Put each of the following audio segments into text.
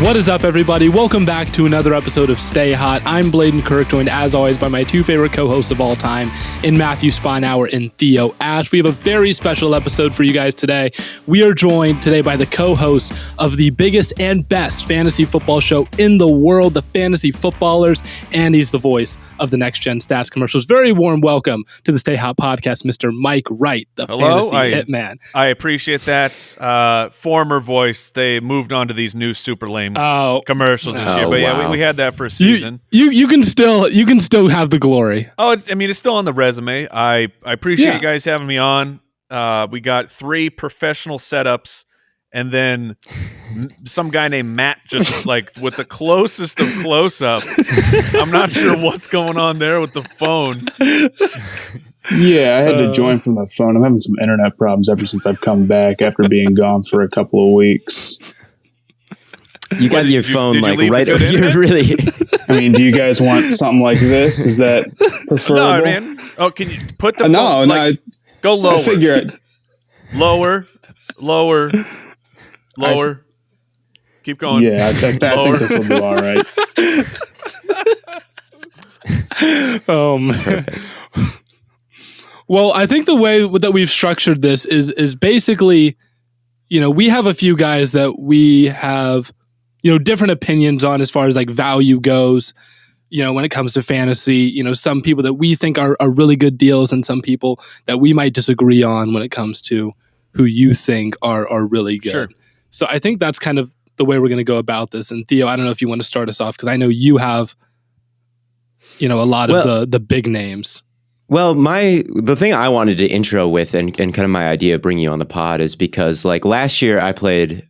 What is up, everybody? Welcome back to another episode of Stay Hot. I'm Blaiden Kirk, joined as always by my two favorite co-hosts of all time in Matthew Sponauer and Theo Ash. We have a very special episode for you guys today. We are joined today by the co-host of the biggest and best fantasy football show in the world, the Fantasy Footballers, and he's the voice of the Next Gen Stats commercials. Very warm welcome to the Stay Hot podcast, Mr. Mike Wright, the fantasy hitman. I appreciate that. Former voice, they moved on to these new super lame commercials this year, but yeah, we had that for a season. You can still have the glory. Oh, it's still on the resume. I appreciate you guys having me on. We got 3 professional setups, and then some guy named Matt just like with the closest of close-ups. I'm not sure what's going on there with the phone. Yeah, I had to join from the phone. I'm having some internet problems ever since I've come back after being gone for a couple of weeks. You got your phone like right over here, really. I mean, do you guys want something like this? Is that preferable? No, man. Oh, can you put the phone? No. Go lower. I figure it. Lower. Keep going. Yeah, I think this will do all right. Well, I think the way that we've structured this is basically, we have a few guys that we have, different opinions on as far as like value goes, when it comes to fantasy, some people that we think are really good deals and some people that we might disagree on when it comes to who you think are really good. Sure. So I think that's kind of the way we're going to go about this. And Theo, I don't know if you want to start us off because I know you have, a lot of the big names. Well, the thing I wanted to intro with and kind of my idea of bringing you on the pod is because like last year I played,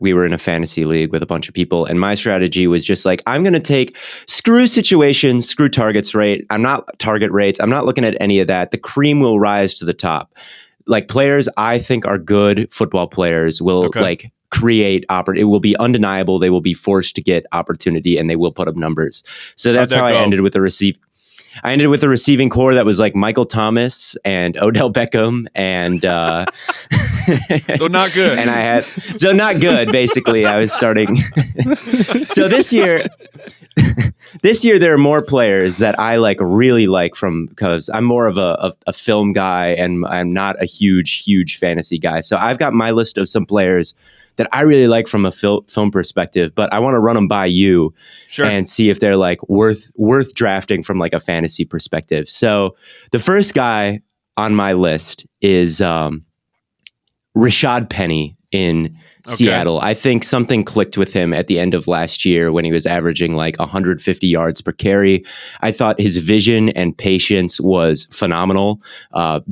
we were in a fantasy league with a bunch of people and my strategy was just like, I'm going to take screw situations, screw target rates. I'm not looking at any of that. The cream will rise to the top. Like players I think are good football players will create it will be undeniable. They will be forced to get opportunity and they will put up numbers. So that's how I ended with the receiving core that was like Michael Thomas and Odell Beckham and so not good. And so not good. Basically, I was starting. So this year there are more players that I really like because I'm more of a film guy and I'm not a huge fantasy guy. So I've got my list of some players that I really like from a film perspective, but I want to run them by you and see if they're like worth drafting from like a fantasy perspective. So the first guy on my list is Rashaad Penny in Seattle. I think something clicked with him at the end of last year when he was averaging like 150 yards per carry. I thought his vision and patience was phenomenal.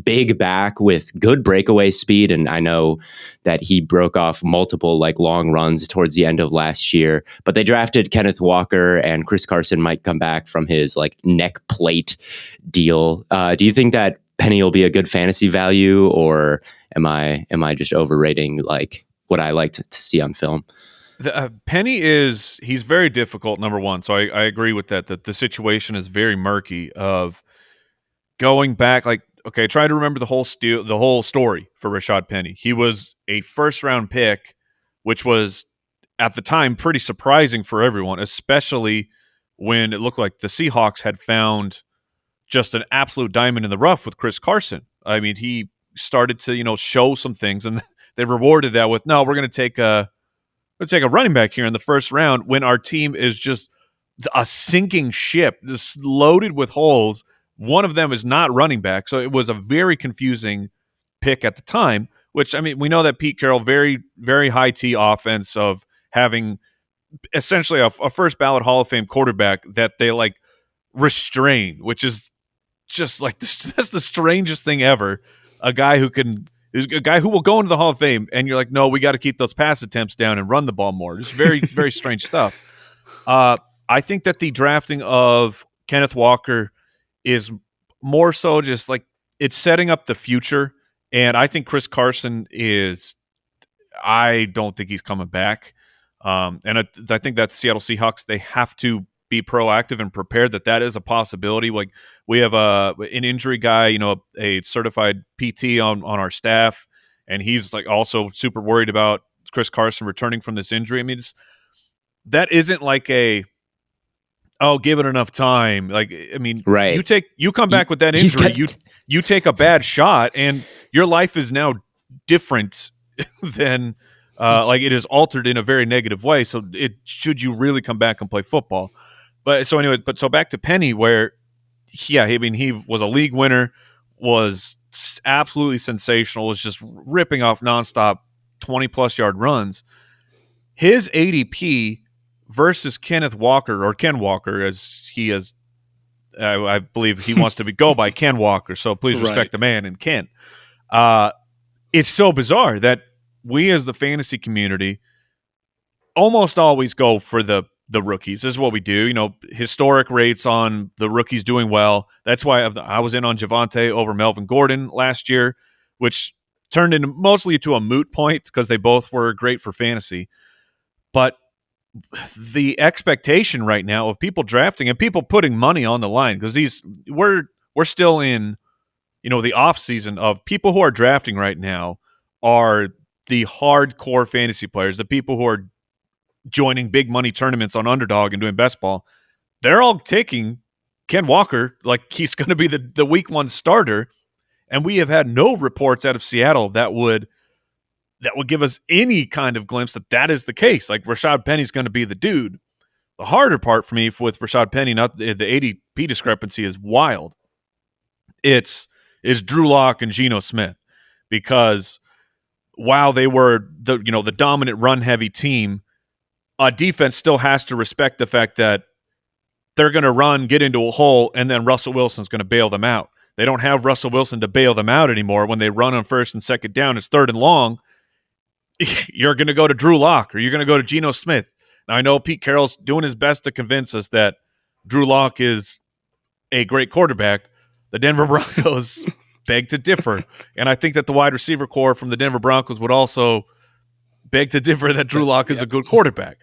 Big back with good breakaway speed. And I know that he broke off multiple like long runs towards the end of last year, but they drafted Kenneth Walker and Chris Carson might come back from his like neck plate deal. Do you think that Penny will be a good fantasy value or am I just overrating like what I like to see on film? Penny he's very difficult, number one. So I agree with that the situation is very murky of going back. Like, okay, try to remember the whole story for Rashaad Penny. He was a first-round pick, which was at the time pretty surprising for everyone, especially when it looked like the Seahawks had found just an absolute diamond in the rough with Chris Carson. I mean, he started to, show some things and they rewarded that with, no, we're going to take a running back here in the first round when our team is just a sinking ship, just loaded with holes. One of them is not running back. So it was a very confusing pick at the time, which, I mean, we know that Pete Carroll, very, very high T offense of having essentially a first ballot Hall of Fame quarterback that they like restrain, which is just like, that's the strangest thing ever. A guy who will go into the Hall of Fame, and you're like, no, we got to keep those pass attempts down and run the ball more. Just very, very strange stuff. I think that the drafting of Kenneth Walker is more so just like it's setting up the future. And I think Chris Carson I don't think he's coming back. And I think that the Seattle Seahawks, they have to be proactive and prepared that is a possibility. Like we have an injury guy, a certified PT on our staff, and he's like also super worried about Chris Carson returning from this injury. I mean, that isn't like give it enough time. Like, I mean, right. you come back with that injury, you take a bad shot, and your life is now different than like it is altered in a very negative way. So should you really come back and play football? But so anyway, so back to Penny, where he was a league winner, was absolutely sensational, was just ripping off nonstop 20+ yard runs. His ADP versus Ken Walker, as he is, I believe he wants to go by Ken Walker. So please respect the man and Ken. It's so bizarre that we as the fantasy community almost always go for the rookies. This is what we do. Historic rates on the rookies doing well. That's why I was in on Javonte over Melvin Gordon last year, which turned into mostly to a moot point because they both were great for fantasy. But the expectation right now of people drafting and people putting money on the line, because we're still in the off season of people who are drafting right now are the hardcore fantasy players, the people who are joining big money tournaments on Underdog and doing best ball. They're all taking Ken Walker like he's going to be the week 1 starter, and we have had no reports out of Seattle that would give us any kind of glimpse that is the case. Like Rashaad Penny's going to be the dude. The harder part for me with Rashaad Penny, not the ADP discrepancy, is wild. It's Drew Lock and Geno Smith, because while they were the dominant run heavy team, a defense still has to respect the fact that they're going to run, get into a hole, and then Russell Wilson's going to bail them out. They don't have Russell Wilson to bail them out anymore. When they run on 1st and 2nd down, it's 3rd and long. You're going to go to Drew Lock or you're going to go to Geno Smith. Now, I know Pete Carroll's doing his best to convince us that Drew Lock is a great quarterback. The Denver Broncos beg to differ. And I think that the wide receiver core from the Denver Broncos would also beg to differ that Drew Lock is a good quarterback.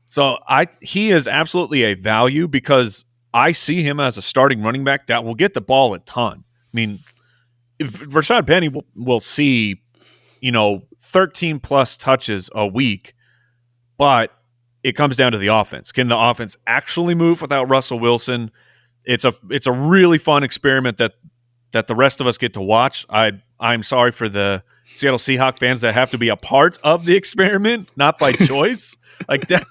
So he is absolutely a value, because I see him as a starting running back that will get the ball a ton. I mean, if Rashaad Penny will see 13+ touches a week, but it comes down to the offense. Can the offense actually move without Russell Wilson? It's a really fun experiment that the rest of us get to watch. I'm sorry for the Seattle Seahawks fans that have to be a part of the experiment, not by choice. Like that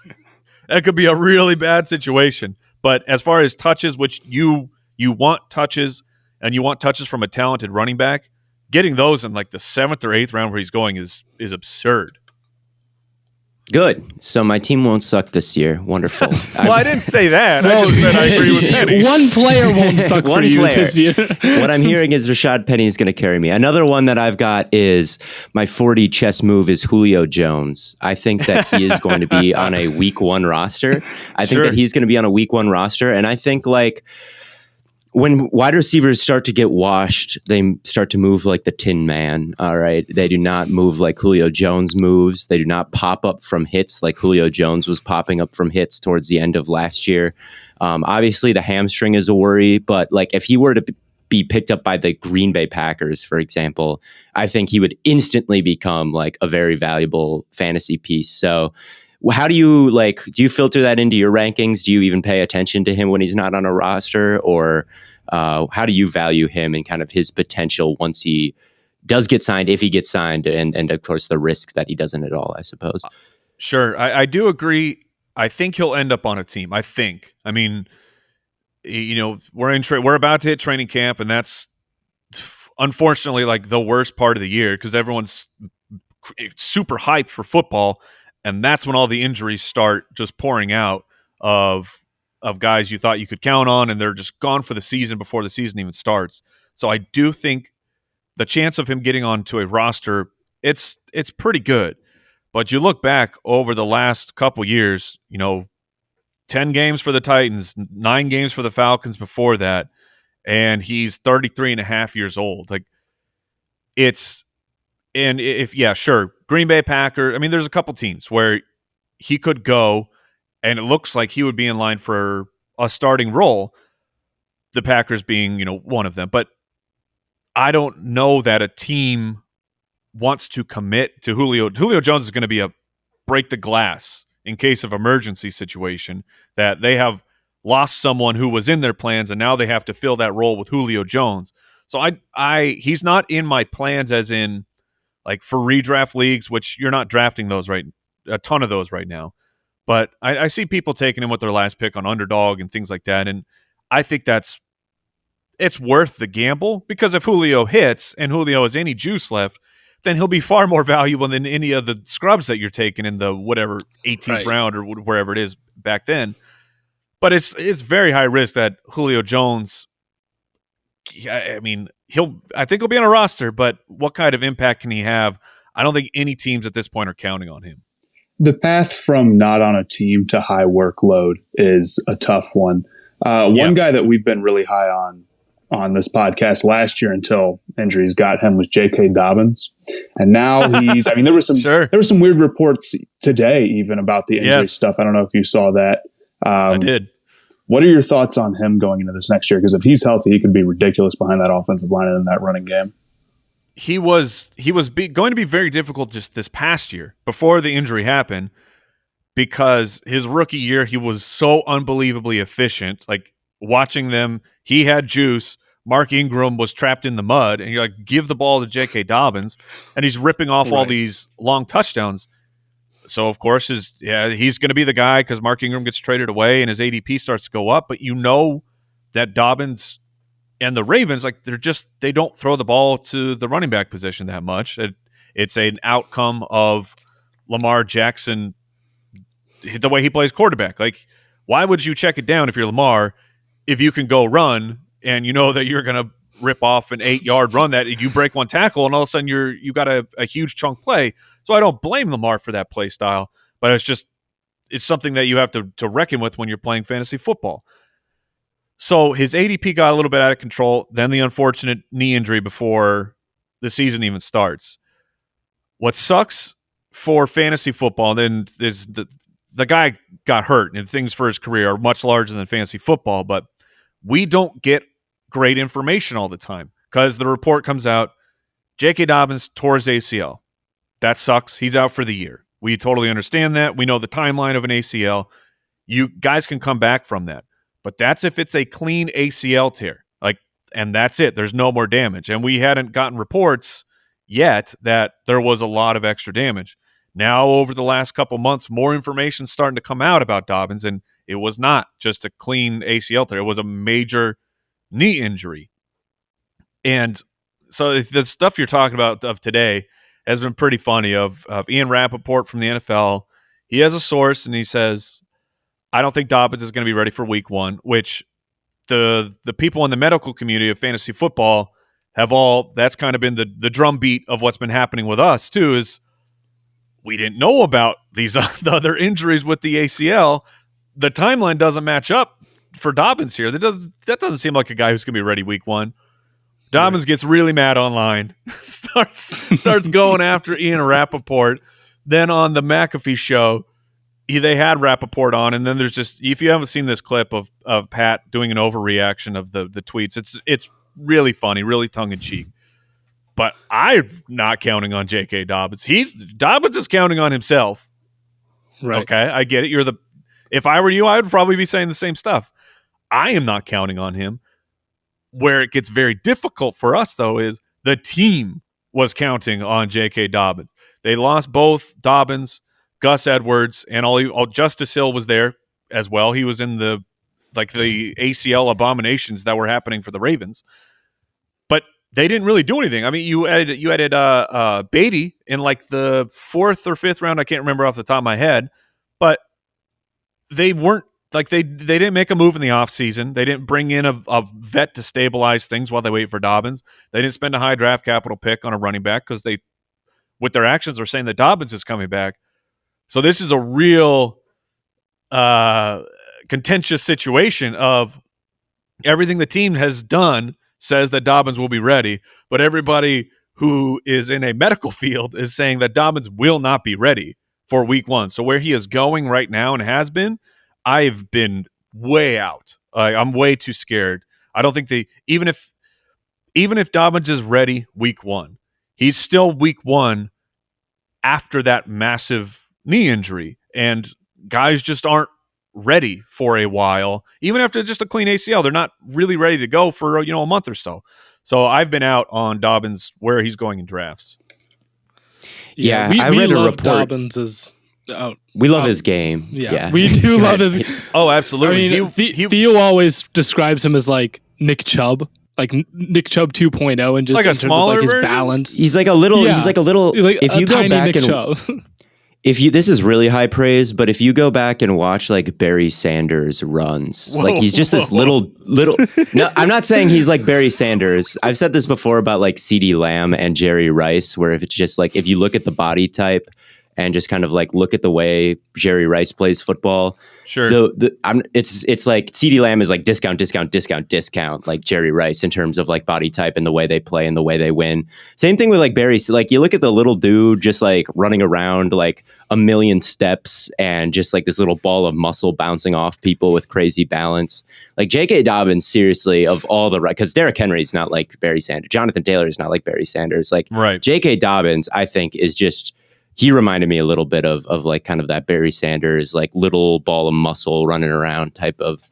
could be a really bad situation. But as far as touches, which you want touches, and you want touches from a talented running back, getting those in like the 7th or 8th round where he's going is absurd. Good. So my team won't suck this year. Wonderful. Well, I didn't say that. I just said I agree with Penny. One player won't suck for you this year. What I'm hearing is Rashaad Penny is going to carry me. Another one that I've got is my 40 chess move is Julio Jones. I think that he is going to be on a week 1 roster. I think that he's going to be on a week 1 roster. And I think like when wide receivers start to get washed, they start to move like the Tin Man. All right. They do not move like Julio Jones moves. They do not pop up from hits like Julio Jones was popping up from hits towards the end of last year. Obviously, the hamstring is a worry, but like if he were to be picked up by the Green Bay Packers, for example, I think he would instantly become like a very valuable fantasy piece. So how do you filter that into your rankings? Do you even pay attention to him when he's not on a roster, or how do you value him and kind of his potential once he does get signed, if he gets signed, and of course the risk that he doesn't at all, I suppose? Sure. I do agree. I think he'll end up on a team. I mean, we're about to hit training camp, and that's unfortunately like the worst part of the year because everyone's super hyped for football. And that's when all the injuries start just pouring out of guys you thought you could count on, and they're just gone for the season before the season even starts. So I do think the chance of him getting onto a roster, it's pretty good. But you look back over the last couple years, 10 games for the Titans, 9 games for the Falcons before that, and he's 33 and a half years old. Green Bay Packers, I mean, there's a couple teams where he could go, and it looks like he would be in line for a starting role, the Packers being, one of them. But I don't know that a team wants to commit to Julio. Julio Jones is going to be a break the glass in case of emergency situation, that they have lost someone who was in their plans and now they have to fill that role with Julio Jones. So he's not in my plans as in like for redraft leagues, which you're not drafting those a ton of those right now. But I see people taking him with their last pick on underdog and things like that. And I think it's worth the gamble, because if Julio hits and Julio has any juice left, then he'll be far more valuable than any of the scrubs that you're taking in the whatever 18th round or wherever it is back then. But it's very high risk that Julio Jones, I mean, I think he'll be on a roster, but what kind of impact can he have? I don't think any teams at this point are counting on him. The path from not on a team to high workload is a tough one. One guy that we've been really high on this podcast last year until injuries got him was J.K. Dobbins. And now he's, I mean, there were some weird reports today even about the injury stuff. I don't know if you saw that. I did. What are your thoughts on him going into this next year? Because if he's healthy, he could be ridiculous behind that offensive line and in that running game. He was going to be very difficult just this past year before the injury happened, because his rookie year, he was so unbelievably efficient. Like, watching them, he had juice. Mark Ingram was trapped in the mud, and you're like, give the ball to J.K. Dobbins, and he's ripping off all these long touchdowns. So, of course, he's going to be the guy because Mark Ingram gets traded away and his ADP starts to go up. But you know that Dobbins and the Ravens, like, they don't throw the ball to the running back position that much. It's an outcome of Lamar Jackson, the way he plays quarterback. Like, why would you check it down if you're Lamar if you can go run and you know that you're going to rip off an 8-yard run that you break one tackle and all of a sudden you got a huge chunk play? So I don't blame Lamar for that play style, but it's something that you have to reckon with when you're playing fantasy football. So his ADP got a little bit out of control, then the unfortunate knee injury before the season even starts. What sucks for fantasy football, then, is the guy got hurt, and things for his career are much larger than fantasy football, but we don't get great information all the time because the report comes out, J.K. Dobbins tore his ACL. That sucks. He's out for the year. We totally understand that. We know the timeline of an ACL. You guys can come back from that. But that's if it's a clean ACL tear. And that's it. There's no more damage. And we hadn't gotten reports yet that there was a lot of extra damage. Now, over the last couple months, more information starting to come out about Dobbins, and it was not just a clean ACL tear. It was a major knee injury. And so the stuff you're talking about of today has been pretty funny, of Ian Rappaport from the NFL. He has a source, and he says, I don't think Dobbins is going to be ready for week 1, which the people in the medical community of fantasy football that's kind of been the drumbeat of what's been happening with us too, is we didn't know about the other injuries with the ACL. The timeline doesn't match up for Dobbins here. That doesn't seem like a guy who's going to be ready week 1. Dobbins gets really mad online, starts going after Ian Rappaport. Then on the McAfee show, they had Rappaport on, and then there's just, if you haven't seen this clip of Pat doing an overreaction of the tweets, it's really funny, really tongue-in-cheek. But I'm not counting on J.K. Dobbins. Dobbins is counting on himself. Right. Okay, I get it. If I were you, I would probably be saying the same stuff. I am not counting on him. Where it gets very difficult for us, though, is the team was counting on J.K. Dobbins. They lost both Dobbins, Gus Edwards, and all Justice Hill was there as well. He was in the ACL abominations that were happening for the Ravens. But they didn't really do anything. I mean, you added Beatty in like the 4th or 5th round. I can't remember off the top of my head. But they weren't, like, they didn't make a move in the offseason. They didn't bring in a vet to stabilize things while they wait for Dobbins. They didn't spend a high draft capital pick on a running back because with their actions, are saying that Dobbins is coming back. So this is a real contentious situation of everything the team has done says that Dobbins will be ready, but everybody who is in a medical field is saying that Dobbins will not be ready for week 1. So where he is going right now and has been, I've been way out. I'm way too scared. I don't think even if Dobbins is ready week 1, he's still week 1 after that massive knee injury. And guys just aren't ready for a while. Even after just a clean ACL, they're not really ready to go for a month or so. So I've been out on Dobbins where he's going in drafts. Yeah, we read a love report. Dobbins as we love his game. Yeah, we do love his. Oh, absolutely. I mean, Theo always describes him as like Nick Chubb, like Nick Chubb 2.0, and just like in a terms of smaller like his version? balance. He's like a little. Yeah. He's like a little. Like if a you go tiny back Nick and Chubb. this is really high praise, but if you go back and watch like Barry Sanders runs, Whoa. like he's just this little. No, I'm not saying he's like Barry Sanders. I've said this before about like CeeDee Lamb and Jerry Rice, where if it's just like if you look at the body type and just kind of like look at the way Jerry Rice plays football. Sure. It's like CeeDee Lamb is like discount, like Jerry Rice in terms of like body type and the way they play and the way they win. Same thing with like Barry. Like you look at the little dude just like running around like a million steps and just like this little ball of muscle bouncing off people with crazy balance. Like J.K. Dobbins, seriously, of all the because Derrick Henry is not like Barry Sanders. Jonathan Taylor is not like Barry Sanders. Like right. J.K. Dobbins, I think, is just. He reminded me a little bit of like kind of that Barry Sanders, like little ball of muscle running around type of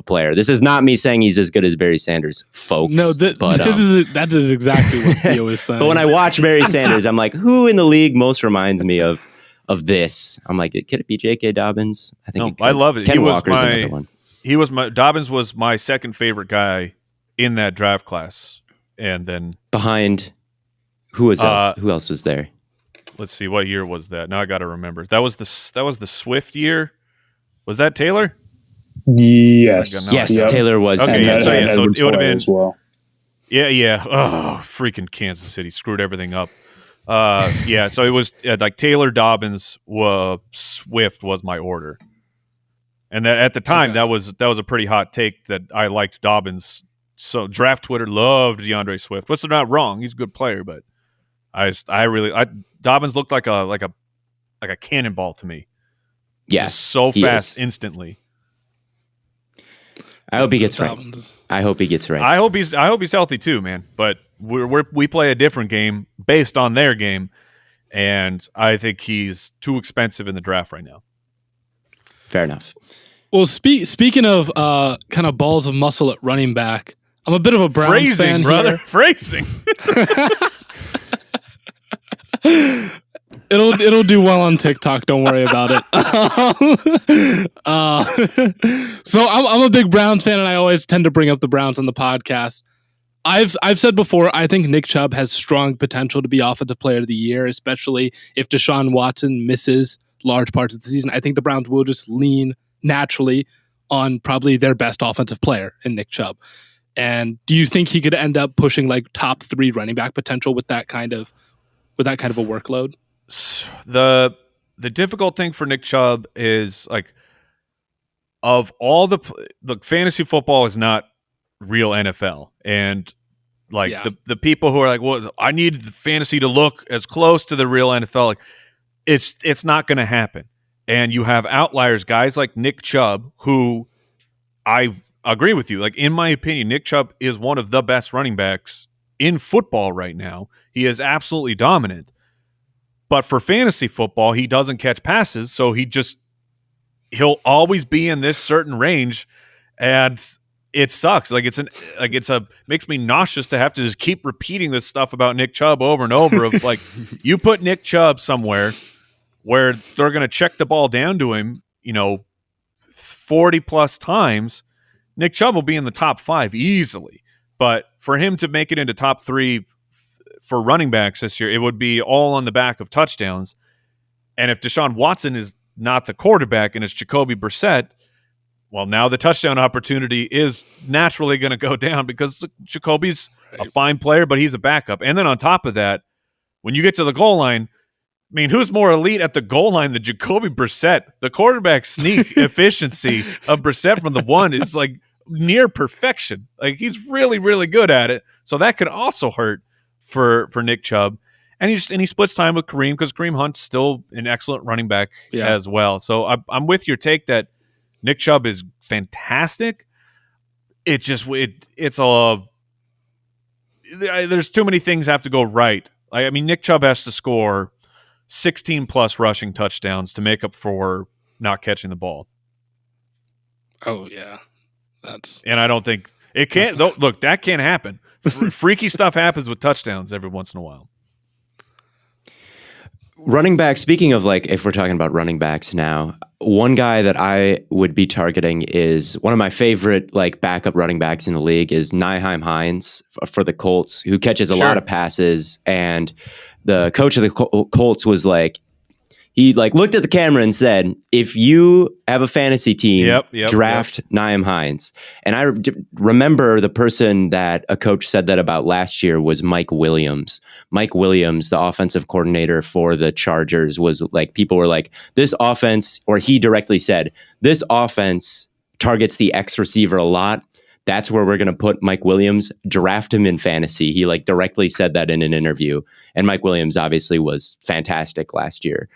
player. This is not me saying he's as good as Barry Sanders, folks. No, that is exactly what Theo is saying. But when I watch Barry Sanders, I'm like, who in the league most reminds me of this? I'm like, could it be J.K. Dobbins? I think. I love it. Ken Walker's another one. Dobbins was my second favorite guy in that draft class, and then behind who else was there? Let's see, what year was that? Now I got to remember. That was the Swift year. Was that Taylor? Yes. Yes, yep. Taylor was. Okay, so it would have been as well. Yeah. Oh, freaking Kansas City screwed everything up. Yeah, so it was like Taylor, Dobbins, Swift was my order. And that at the time that was a pretty hot take that I liked Dobbins. So draft Twitter loved DeAndre Swift. Which is not wrong. He's a good player, but Dobbins looked like a cannonball to me. Yeah, just so fast instantly. I hope he gets right. I hope he gets right. I hope he's healthy too, man. But we play a different game based on their game, and I think he's too expensive in the draft right now. Fair enough. Well, speaking of kind of balls of muscle at running back, I'm a bit of a Browns fan, brother. Here. Phrasing. It'll do well on TikTok. Don't worry about it. So I'm a big Browns fan, and I always tend to bring up the Browns on the podcast. I've said before, I think Nick Chubb has strong potential to be Offensive Player of the Year, especially if Deshaun Watson misses large parts of the season. I think the Browns will just lean naturally on probably their best offensive player in Nick Chubb. And do you think he could end up pushing like top 3 running back potential with that kind of a workload? The difficult thing for Nick Chubb is like of all the fantasy football is not real NFL, and like the people who are like, well, I need the fantasy to look as close to the real NFL, like it's not going to happen. And you have outliers, guys like Nick Chubb, who I agree with you. Like in my opinion, Nick Chubb is one of the best running backs in football right now. He is absolutely dominant. But for fantasy football, he doesn't catch passes, so he'll always be in this certain range, and it sucks. Like makes me nauseous to have to just keep repeating this stuff about Nick Chubb over and over. Of like, you put Nick Chubb somewhere where they're going to check the ball down to him, 40 plus times, Nick Chubb will be in the top 5 easily. But for him to make it into top 3 for running backs this year, it would be all on the back of touchdowns. And if Deshaun Watson is not the quarterback and it's Jacoby Brissett, well, now the touchdown opportunity is naturally going to go down because Jacoby's a fine player, but he's a backup. And then on top of that, when you get to the goal line, I mean, who's more elite at the goal line than Jacoby Brissett? The quarterback sneak efficiency of Brissett from the 1 is like near perfection. Like he's really, really good at it. So that could also hurt for Nick Chubb. And he splits time with Kareem because Kareem Hunt's still an excellent running back as well. So I'm with your take that Nick Chubb is fantastic. There's too many things have to go right. I mean, Nick Chubb has to score 16 plus rushing touchdowns to make up for not catching the ball. Oh yeah, and I don't think it can't. Look, that can't happen. Freaky stuff happens with touchdowns every once in a while. Running back, speaking of like, if we're talking about running backs now, one guy that I would be targeting is one of my favorite like backup running backs in the league is Nyheim Hynes for the Colts, who catches a lot of passes. And the coach of the Colts was like, he like looked at the camera and said, if you have a fantasy team, draft Nyheim Hynes. And I remember the person that a coach said that about last year was Mike Williams. Mike Williams, the offensive coordinator for the Chargers, was like, people were like, this offense, or he directly said, this offense targets the X receiver a lot. That's where we're going to put Mike Williams, draft him in fantasy. He like directly said that in an interview. And Mike Williams obviously was fantastic last year.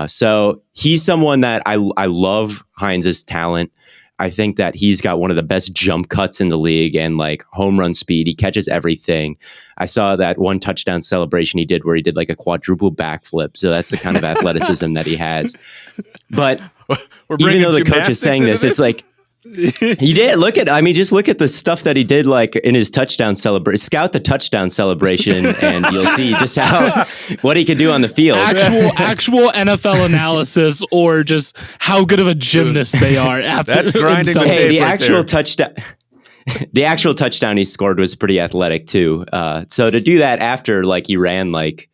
So he's someone that I love Hines' talent. I think that he's got one of the best jump cuts in the league and like home run speed. He catches everything. I saw that one touchdown celebration he did where he did like a quadruple backflip. So that's the kind of athleticism that he has. But even though the coach is saying this, it's like, he did. Just look at the stuff that he did, like in his touchdown celebration. Scout the touchdown celebration, and you'll see just what he can do on the field. Actual NFL analysis, or just how good of a gymnast they are. After that's grinding. The actual touchdown. The actual touchdown he scored was pretty athletic too. So to do that after like he ran like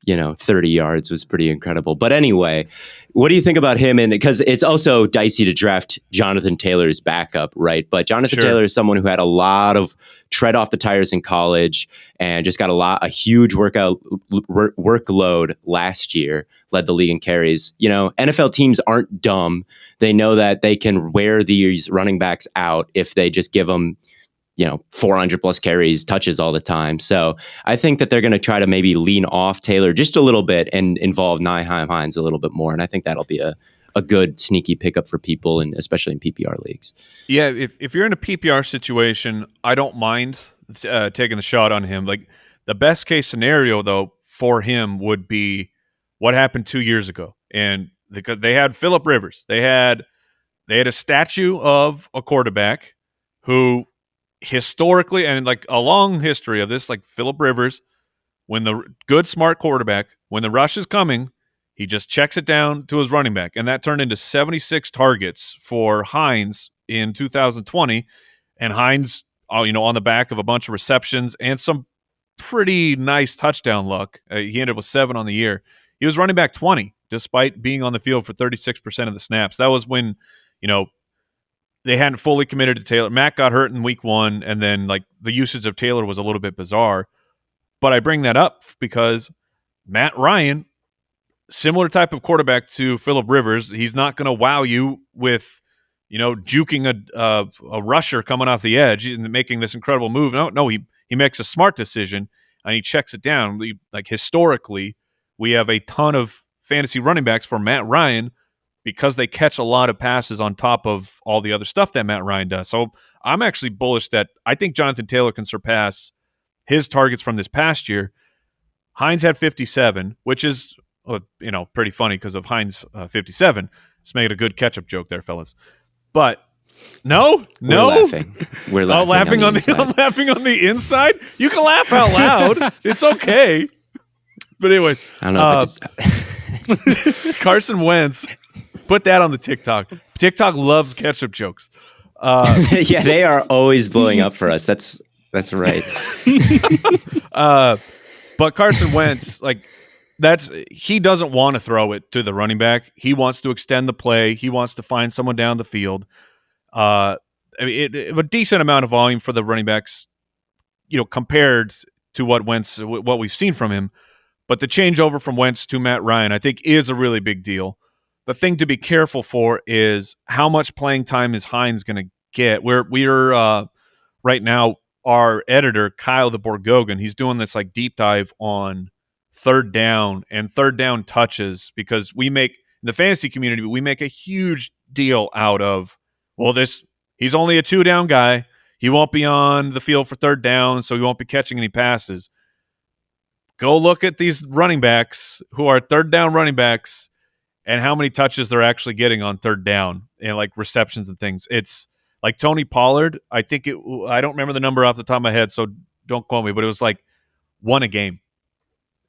30 yards was pretty incredible. But anyway, what do you think about him? And because it's also dicey to draft Jonathan Taylor's backup, right? But Jonathan Taylor is someone who had a lot of tread off the tires in college and just got a huge workload last year, led the league in carries. NFL teams aren't dumb. They know that they can wear these running backs out if they just give them 400 plus carries, touches all the time. So I think that they're going to try to maybe lean off Taylor just a little bit and involve Nyheim Hynes a little bit more. And I think that'll be a good sneaky pickup for people, and especially in PPR leagues. Yeah, if you're in a PPR situation, I don't mind taking the shot on him. Like the best case scenario though for him would be what happened 2 years ago. And they had Phillip Rivers. They had a statue of a quarterback who historically, and like a long history of this, like Phillip Rivers, when the good, smart quarterback, when the rush is coming, he just checks it down to his running back. And that turned into 76 targets for Hynes in 2020. And Hynes, on the back of a bunch of receptions and some pretty nice touchdown luck, he ended up with 7 on the year. He was running back 20, despite being on the field for 36% of the snaps. That was when, they hadn't fully committed to Taylor. Matt got hurt in week 1, and then like the usage of Taylor was a little bit bizarre. But I bring that up because Matt Ryan, similar type of quarterback to Phillip Rivers, he's not going to wow you with, juking a rusher coming off the edge and making this incredible move. No, he makes a smart decision and he checks it down. Like historically, we have a ton of fantasy running backs for Matt Ryan because they catch a lot of passes on top of all the other stuff that Matt Ryan does. So I'm actually bullish that I think Jonathan Taylor can surpass his targets from this past year. Hynes had 57, which is, pretty funny because of Hynes 57. Let's make it a good catch-up joke there, fellas. But no. We're laughing on the I'm laughing on the inside. You can laugh out loud. It's okay. But anyways, I don't know if Carson Wentz. Put that on the TikTok. TikTok loves ketchup jokes. Yeah, they are always blowing up for us. That's right. But Carson Wentz, he doesn't want to throw it to the running back. He wants to extend the play. He wants to find someone down the field. A decent amount of volume for the running backs, compared to what we've seen from him. But the changeover from Wentz to Matt Ryan, I think, is a really big deal. The thing to be careful for is how much playing time is Hynes going to get. We're right now, our editor, Kyle the Borgogan, he's doing this like deep dive on third down and third down touches, because in the fantasy community, we make a huge deal out of, he's only a 2-down guy. He won't be on the field for third down, so he won't be catching any passes. Go look at these running backs who are third down running backs, and how many touches they're actually getting on third down and like receptions and things. It's like Tony Pollard. I don't remember the number off the top of my head, so don't quote me, but it was like 1 a game.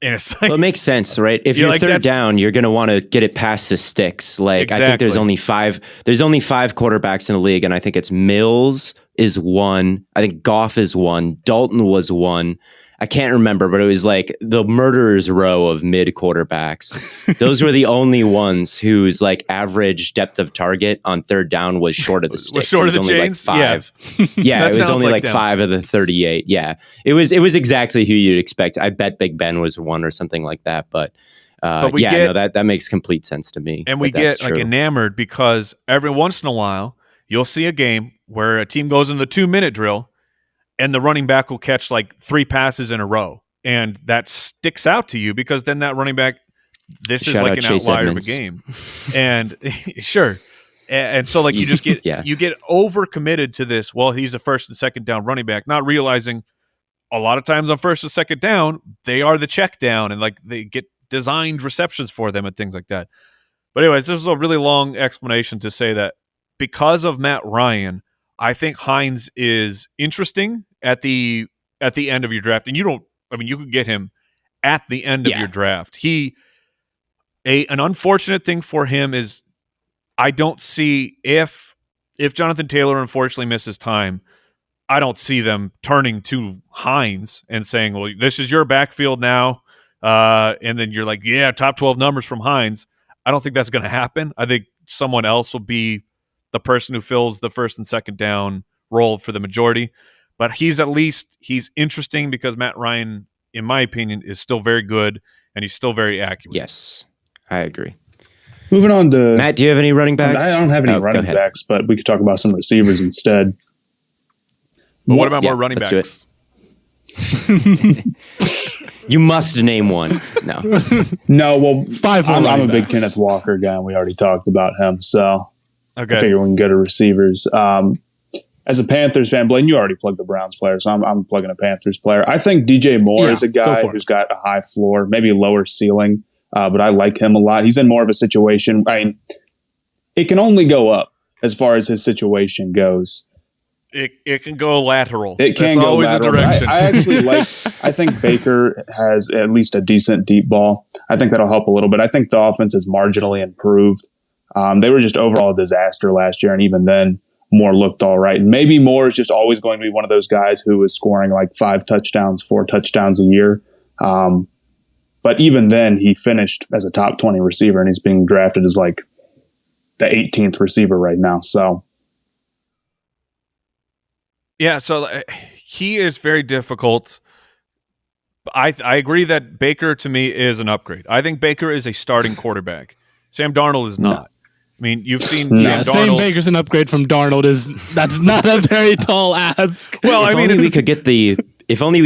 And it's like, well, it makes sense, right? If you're like, third down, you're going to want to get it past the sticks. Like, exactly. I think there's only five quarterbacks in the league, and I think it's Mills is 1. I think Goff is 1. Dalton was 1. I can't remember, but it was like the murderer's row of mid quarterbacks. Those were the only ones whose like average depth of target on third down was short of the sticks. Was short of the chains? Like 5. Yeah, it was only like 5 of the 38. Yeah, it was exactly who you'd expect. I bet Big Ben was 1 or something like that. But that makes complete sense to me. And we get like enamored because every once in a while you'll see a game where a team goes in the 2-minute drill, and the running back will catch like 3 passes in a row. And that sticks out to you because then that running back, this is like an Chase outlier Edmonds. Of a game. And sure. And so like you just get, you get overcommitted to this. Well, he's a first and second down running back, not realizing a lot of times on first and second down, they are the check down and like they get designed receptions for them and things like that. But anyways, this is a really long explanation to say that because of Matt Ryan, I think Hynes is interesting at the end of your draft, and you could get him at the end of your draft. An unfortunate thing for him is I don't see if Jonathan Taylor unfortunately misses time, I don't see them turning to Hynes and saying, well, this is your backfield now, and then you're like, yeah, top 12 numbers from Hynes. I don't think that's going to happen. I think someone else will be the person who fills the first and second down role for the majority. But he's interesting because Matt Ryan, in my opinion, is still very good and he's still very accurate. Yes, I agree. Moving on to Matt, do you have any running backs? I don't have any running backs, but we could talk about some receivers instead. But what about more running backs? You must name one. No. Well, 5 more. I'm a big Kenneth Walker guy, and we already talked about him. So okay. I figure we can go to receivers. As a Panthers fan, Blaine, you already plugged the Browns player, so I'm plugging a Panthers player. I think DJ Moore is a guy who's got a high floor, maybe a lower ceiling, but I like him a lot. He's in more of a situation. I mean, it can only go up as far as his situation goes. It can go lateral. It can go always lateral. A direction. I actually I think Baker has at least a decent deep ball. I think that'll help a little bit. I think the offense is marginally improved. They were just overall a disaster last year, and even then, Moore looked all right. And maybe Moore is just always going to be one of those guys who is scoring like 5 touchdowns, 4 touchdowns a year. But even then, he finished as a top 20 receiver, and he's being drafted as like the 18th receiver right now. So, yeah, so he is very difficult. I agree that Baker, to me, is an upgrade. I think Baker is a starting quarterback. Sam Darnold is not. I mean, you've seen Sam Darnold. Saying Baker's an upgrade from Darnold that's not a very tall ask. Well, if only we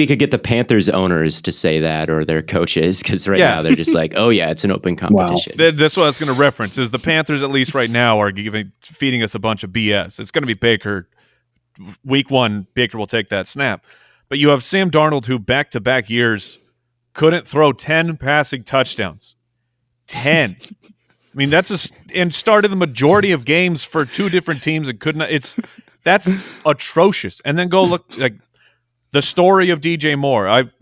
could get the Panthers owners to say that, or their coaches, because now they're just like, oh yeah, it's an open competition. Wow. That's what I was going to reference. Is the Panthers, at least right now, are feeding us a bunch of BS. It's going to be Baker. Week 1, Baker will take that snap. But you have Sam Darnold, who back-to-back years couldn't throw 10 passing touchdowns. 10. I mean, and started the majority of games for 2 different teams and couldn't. That's atrocious. And then go look like the story of DJ Moore. I've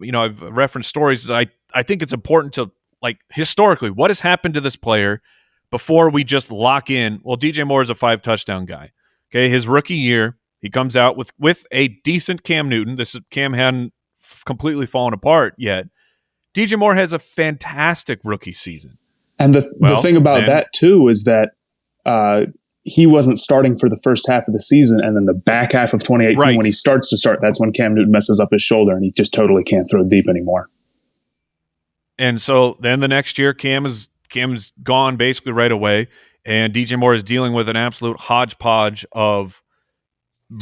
referenced stories. I think it's important to like historically what has happened to this player before we just lock in. Well, DJ Moore is a 5 touchdown guy. Okay, his rookie year, he comes out with a decent Cam Newton. Cam hadn't completely fallen apart yet. DJ Moore has a fantastic rookie season. And the thing about that, too, is that he wasn't starting for the first half of the season, and then the back half of 2018, when he starts to start, that's when Cam Newton messes up his shoulder, and he just totally can't throw deep anymore. And so then the next year, Cam's gone basically right away, and DJ Moore is dealing with an absolute hodgepodge of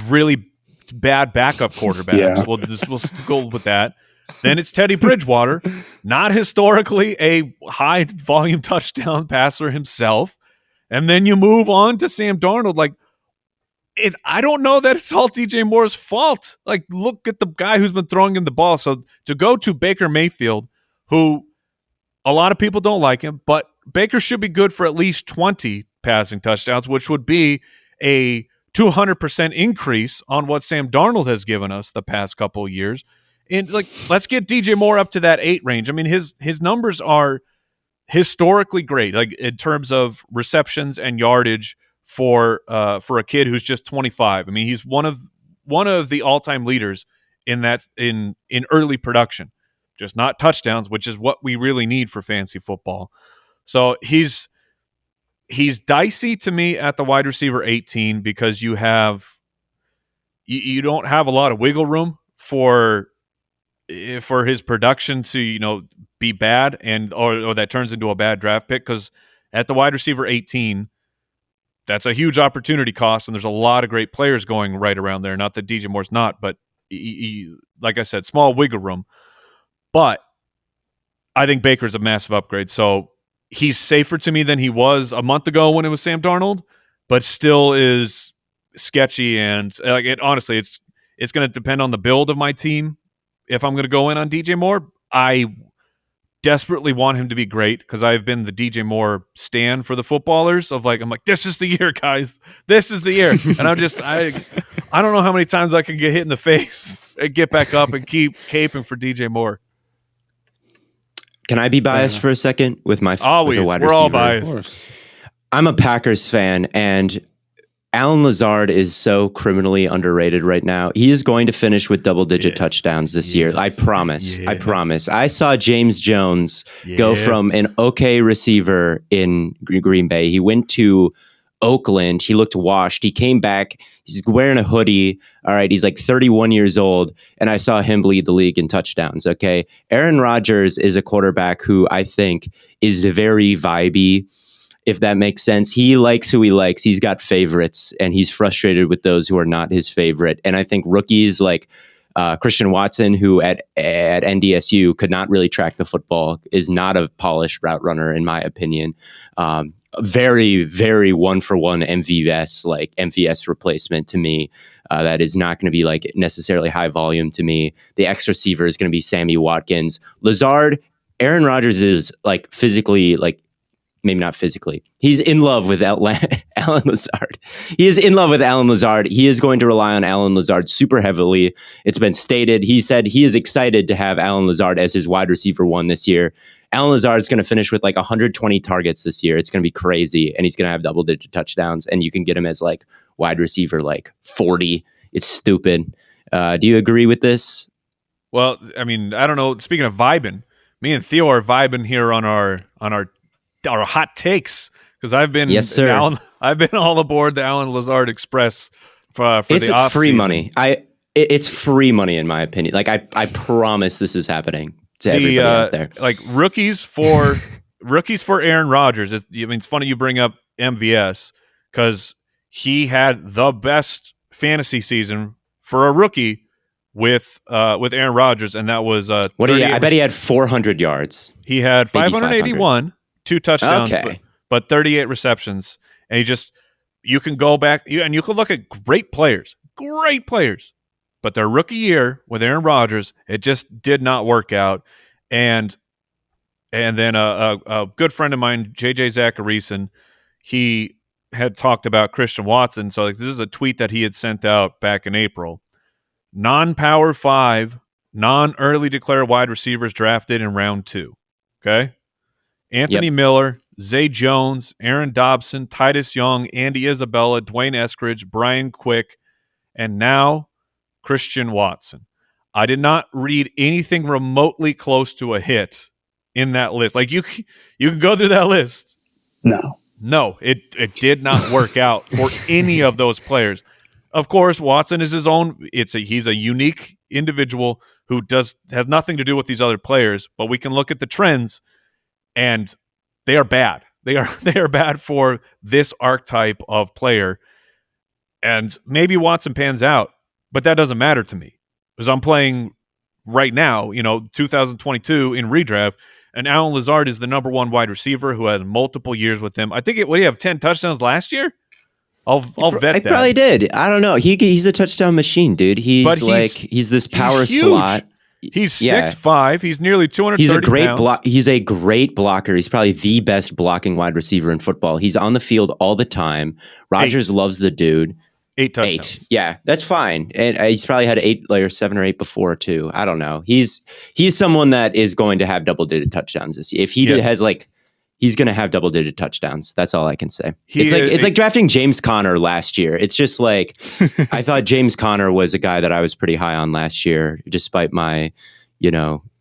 really bad backup quarterbacks. Yeah. We'll go with that. Then it's Teddy Bridgewater, not historically a high-volume touchdown passer himself. And then you move on to Sam Darnold. Like, I don't know that it's all DJ Moore's fault. Like, look at the guy who's been throwing him the ball. So to go to Baker Mayfield, who A lot of people don't like him, but Baker should be good for at least 20 passing touchdowns, which would be a 200% increase on what Sam Darnold has given us the past couple of years. And like, let's get DJ Moore up to that 8 range. I mean, his numbers are historically great, like in terms of receptions and yardage for a kid who's just 25. I mean, he's one of the all-time leaders in that in early production, just not touchdowns, which is what we really need for fantasy football. So he's dicey to me at the wide receiver 18 because you don't have a lot of wiggle room for his production to be bad or that turns into a bad draft pick, because at the wide receiver 18, that's a huge opportunity cost, and there's a lot of great players going right around there. Not that DJ Moore's not, but like I said, small wiggle room. But I think Baker's a massive upgrade. So he's safer to me than he was a month ago when it was Sam Darnold, but still is sketchy. And like honestly, it's going to depend on the build of my team. If I'm going to go in on DJ Moore, I desperately want him to be great because I've been the DJ Moore stan for the footballers I'm like, this is the year, guys. This is the year. And I don't know how many times I can get hit in the face and get back up and keep caping for DJ Moore. Can I be biased for a second with my Always. With the wide We're receiver? all biased. I'm a Packers fan, and Alan Lazard is so criminally underrated right now. He is going to finish with double-digit touchdowns this year. I promise. I promise. I saw James Jones go from an okay receiver in Green Bay. He went to Oakland. He looked washed. He came back. He's wearing a hoodie. All right. He's like 31 years old. And I saw him lead the league in touchdowns. Okay. Aaron Rodgers is a quarterback who I think is very vibey, if that makes sense. He likes who he likes. He's got favorites, and he's frustrated with those who are not his favorite. And I think rookies like Christian Watson, who at NDSU could not really track the football, is not a polished route runner, in my opinion. Very, very one-for-one MVS replacement to me. That is not going to be like necessarily high volume to me. The X receiver is going to be Sammy Watkins. Lazard, Aaron Rodgers is like physically, like, maybe not physically. He's in love with Alan Lazard. He is in love with Alan Lazard. He is going to rely on Alan Lazard super heavily. It's been stated. He said he is excited to have Alan Lazard as his wide receiver 1 this year. Alan Lazard is going to finish with like 120 targets this year. It's going to be crazy, and he's going to have double-digit touchdowns, and you can get him as like wide receiver like 40. It's stupid. Do you agree with this? Well, I mean, I don't know. Speaking of vibing, me and Theo are vibing here on our hot takes, because I've been I've been all aboard the Alan Lazard Express for it's the off free season. money. It's free money in my opinion. Like I promise this is happening to everybody out there. Like rookies for Aaron Rodgers. I mean, it's funny you bring up MVS because he had the best fantasy season for a rookie with Aaron Rodgers, and that was I bet he had 400 yards. He had 581. 2 touchdowns, okay, but 38 receptions. And you can go back and you can look at great players, but their rookie year with Aaron Rodgers, it just did not work out. And then a good friend of mine, JJ Zachariason, he had talked about Christian Watson. So this is a tweet that he had sent out back in April. Non-Power 5, non-early declared wide receivers drafted in round 2. Okay? Anthony Miller, Zay Jones, Aaron Dobson, Titus Young, Andy Isabella, Dwayne Eskridge, Brian Quick, and now Christian Watson. I did not read anything remotely close to a hit in that list. Like you can go through that list. No, it did not work out for any of those players. Of course, Watson is his own. He's a unique individual who has nothing to do with these other players. But we can look at the trends. And they are bad. They are bad for this archetype of player. And maybe Watson pans out, but that doesn't matter to me because I'm playing right now, 2022 in redraft, and Alan Lazard is the number 1 wide receiver who has multiple years with him. I think what do you have 10 touchdowns last year? I'll vet that. I probably did. I don't know. He's a touchdown machine, dude. He's this power slot. He's 6'5". He's nearly 230 He's a great pounds. He's a great blocker. He's probably the best blocking wide receiver in football. He's on the field all the time. Rodgers loves the dude. 8 touchdowns. Yeah, that's fine. And he's probably had 8 or 7 or 8 before too. I don't know. He's someone that is going to have double-digit touchdowns this year. If he has like, he's going to have double-digit touchdowns. That's all I can say. It's like drafting James Conner last year. It's just like I thought James Conner was a guy that I was pretty high on last year, despite my,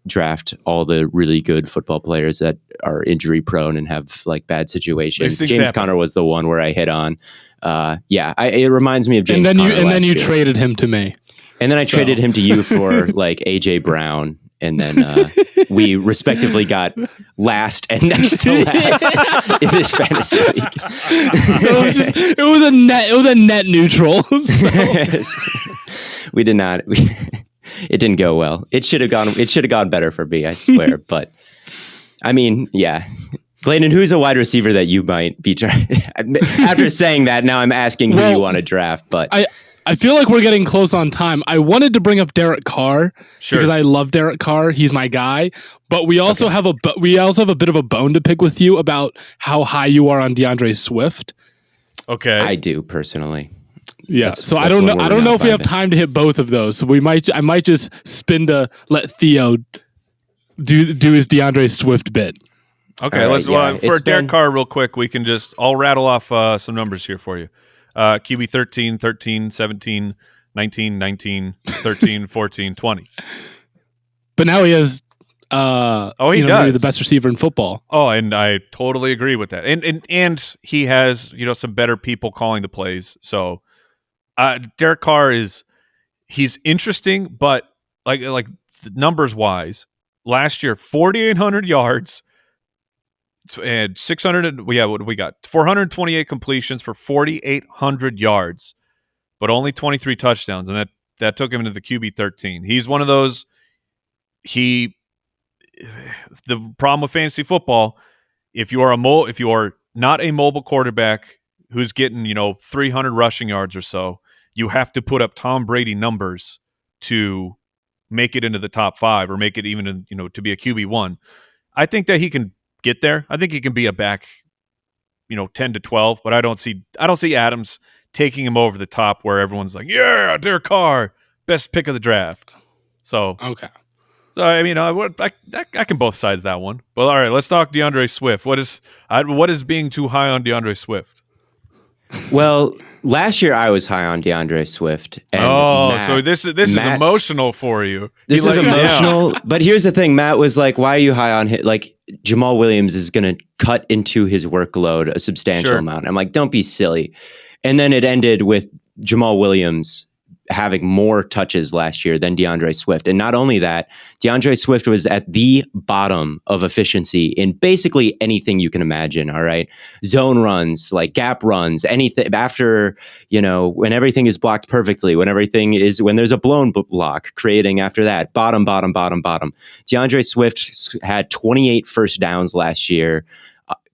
draft all the really good football players that are injury prone and have like bad situations. James Conner was the one where I hit on. It reminds me of James Conner. And then you traded him to me. And then I traded him to you for like AJ Brown. And then we respectively got last and next to last in this fantasy league. So it was a net neutral. So. We did not. It didn't go well. It should have gone better for me, I swear. But I mean, yeah. Blaiden, who's a wide receiver that you might be after saying that? Now I'm asking who you want to draft. But I feel like we're getting close on time. I wanted to bring up Derek Carr because I love Derek Carr. He's my guy. But we also have a bit of a bone to pick with you about how high you are on DeAndre Swift. Okay, I do personally. Yeah, so I don't know if we have time to hit both of those. So I might just spin to let Theo do his DeAndre Swift bit. Okay, let's for Derek Carr real quick. I'll rattle off some numbers here for you. QB 13, 13, 17, 19, 19, 13, 14, 20. But now he has he does. Maybe the best receiver in football. Oh, and I totally agree with that. And he has, some better people calling the plays. So Derek Carr he's interesting, but like numbers wise, last year 4,800 yards and 600. What do we got? 428 completions for 4,800 yards, but only 23 touchdowns, and that took him into the QB 13. He's one of those. The problem with fantasy football, if you are not a mobile quarterback who's getting 300 rushing yards or so, you have to put up Tom Brady numbers to make it into the top 5 or make it even to be a QB1. I think that he can get there. I think he can be a back 10 to 12, but I don't see Adams taking him over the top where everyone's like, yeah, Derek Carr, best pick of the draft. So okay. So I mean, I can both sides that one. But all right, let's talk DeAndre Swift. What is being too high on DeAndre Swift? Well, last year I was high on DeAndre Swift. And so this is emotional for you. This is emotional. But here's the thing: Matt was like, "Why are you high on him?" Like Jamal Williams is going to cut into his workload a substantial amount. I'm like, don't be silly. And then it ended with Jamal Williams having more touches last year than DeAndre Swift. And not only that, DeAndre Swift was at the bottom of efficiency in basically anything you can imagine. All right. Zone runs, like gap runs, anything after, when everything is blocked perfectly, when there's a blown block creating after that, bottom. DeAndre Swift had 28 first downs last year.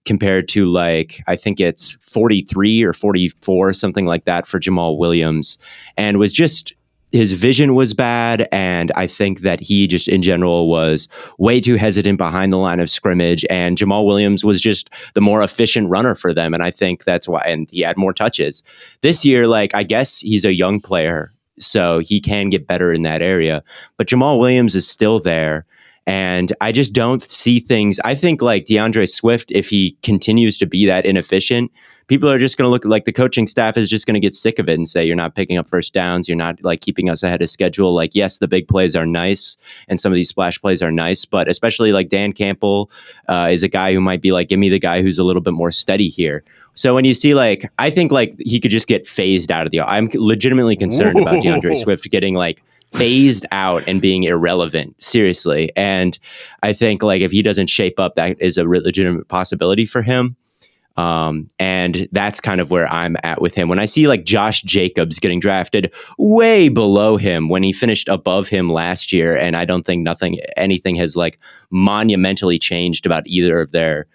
Compared to I think it's 43 or 44, something like that for Jamal Williams, and was just, his vision was bad. And I think that he just in general was way too hesitant behind the line of scrimmage, and Jamal Williams was just the more efficient runner for them. And I think that's why, and he had more touches this year. I guess he's a young player, so he can get better in that area, but Jamal Williams is still there. And I just don't see things. I think DeAndre Swift, if he continues to be that inefficient, people are just going to look like the coaching staff is just going to get sick of it and say, you're not picking up first downs. You're not keeping us ahead of schedule. Yes, the big plays are nice and some of these splash plays are nice, but especially Dan Campbell is a guy who might be give me the guy who's a little bit more steady here. So when you see I think he could just get phased out of I'm legitimately concerned about DeAndre Swift getting phased out and being irrelevant, seriously. And I think if he doesn't shape up, that is a legitimate possibility for him. And that's kind of where I'm at with him. When I see Josh Jacobs getting drafted way below him when he finished above him last year, and I don't think anything has monumentally changed about either of their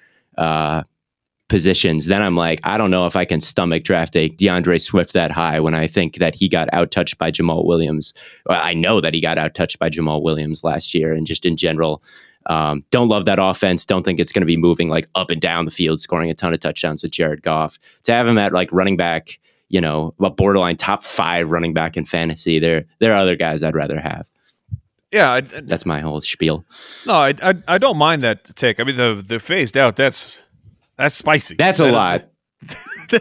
positions, then I'm like, I don't know if I can stomach drafting DeAndre Swift that high when I think that he got outtouched by Jamal Williams. Well, I know that he got outtouched by Jamal Williams last year, and just in general, don't love that offense. Don't think it's going to be moving like up and down the field, scoring a ton of touchdowns with Jared Goff. To have him at like running back, you know, a borderline top 5 running back in fantasy, there are other guys I'd rather have. Yeah, that's my whole spiel. No, I don't mind that take. I mean, the phased out, that's spicy. That's a lot.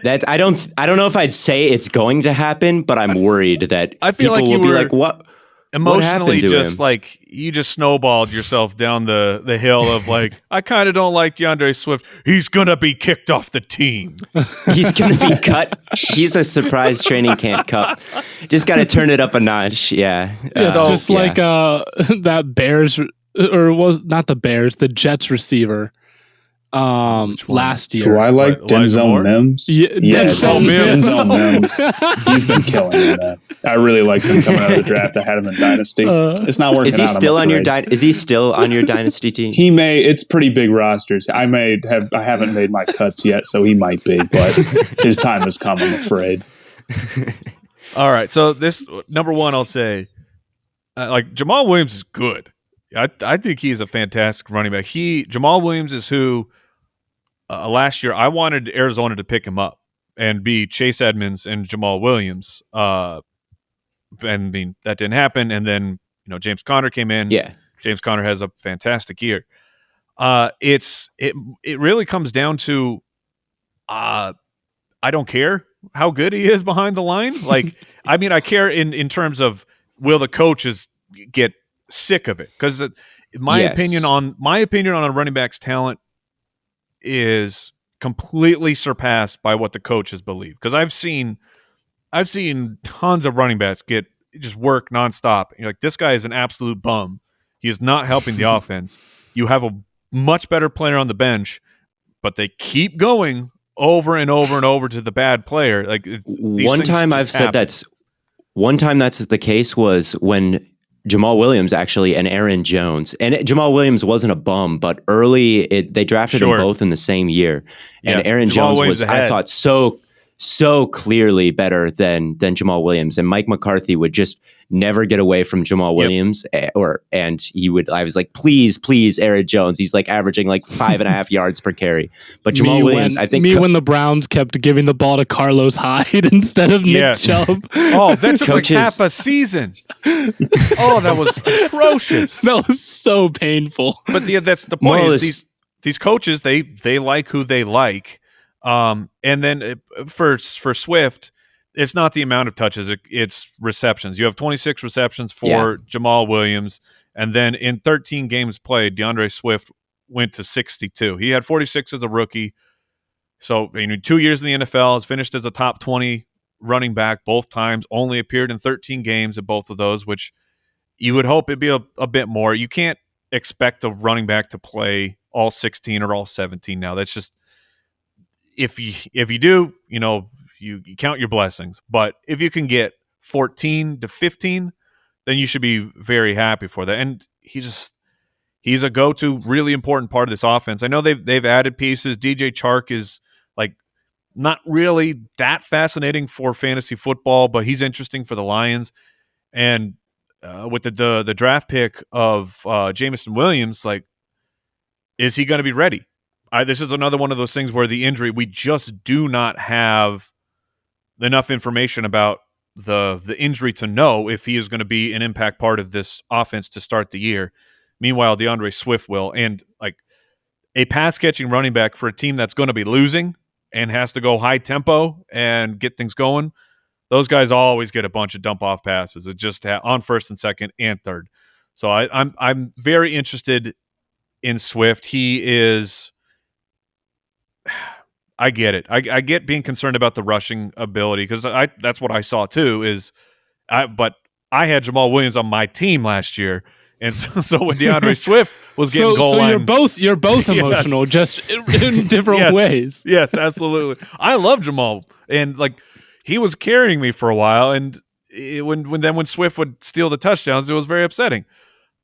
I don't know if I'd say it's going to happen, but I'm worried that I feel people like will be like, what? Emotionally, what just him? like you just snowballed yourself down the hill of like, I kind of don't like DeAndre Swift. He's gonna be kicked off the team. He's gonna be cut. He's a surprise training camp cup. Just got to turn it up a notch. Yeah, it's just like that Bears, or was not the Bears, the Jets receiver. Last year. Do I like Denzel Mims? Yeah, Denzel Mims. He's been killing it, man. I really like him coming out of the draft. I had him in Dynasty. It's not working out. Is he still on your Is he still on your Dynasty team? He may. It's pretty big rosters. I haven't made my cuts yet, so he might be, but his time has come, I'm afraid. All right. So this number one, I'll say, like Jamal Williams is good. I think he's a fantastic running back. Jamal Williams is who. Last year, I wanted Arizona to pick him up and be Chase Edmonds and Jamal Williams. And I mean, that didn't happen. And then, James Conner came in. Yeah. James Conner has a fantastic year. It really comes down to I don't care how good he is behind the line. Like, I mean, I care in terms of will the coaches get sick of it? Because my opinion on a running back's talent is completely surpassed by what the coaches believe. Because I've seen tons of running backs just work nonstop. You're like, this guy is an absolute bum. He is not helping the offense. You have a much better player on the bench, but they keep going over and over and over to the bad player. Like one time that's the case was when Jamal Williams actually and Aaron Jones. And Jamal Williams wasn't a bum, but early they drafted them both in the same year. Yeah, and Aaron Jamal Jones Williams was, ahead. I thought, so clearly better than Jamal Williams. And Mike McCarthy would just never get away from Jamal Williams. I was like, please, Aaron Jones. He's like averaging like 5.5 yards per carry. But Jamal Williams, I think when the Browns kept giving the ball to Carlos Hyde instead of Nick Chubb. Oh, that took like half a season. Oh, that was atrocious. That was so painful. But that's the point. These coaches, they like who they like. And then for Swift, it's not the amount of touches, it's receptions. You have 26 receptions for Jamal Williams, and then in 13 games played, DeAndre Swift went to 62. He had 46 as a rookie. So 2 years in the NFL, has finished as a top 20 running back both times, only appeared in 13 games at both of those, which you would hope it'd be a bit more. You can't expect a running back to play all 16 or all 17 now. That's just, if you do, you count your blessings. But if you can get 14 to 15, then you should be very happy for that. And he's a go-to, really important part of this offense. I know they've added pieces. DJ Chark is like not really that fascinating for fantasy football, but he's interesting for the Lions. And with the draft pick of Jameson Williams, like, is he going to be ready? This is another one of those things where the injury, we just do not have enough information about the injury to know if he is going to be an impact part of this offense to start the year. Meanwhile, DeAndre Swift will. And like a pass-catching running back for a team that's going to be losing and has to go high tempo and get things going, those guys always get a bunch of dump-off passes. It just on first and second and third. So I'm very interested in Swift. He is... I get it. I get being concerned about the rushing ability because that's what I saw too. But I had Jamal Williams on my team last year, and so when DeAndre Swift was getting goal line, you're both emotional, just in different ways. Yes, absolutely. I love Jamal, and like he was carrying me for a while, and when Swift would steal the touchdowns, it was very upsetting.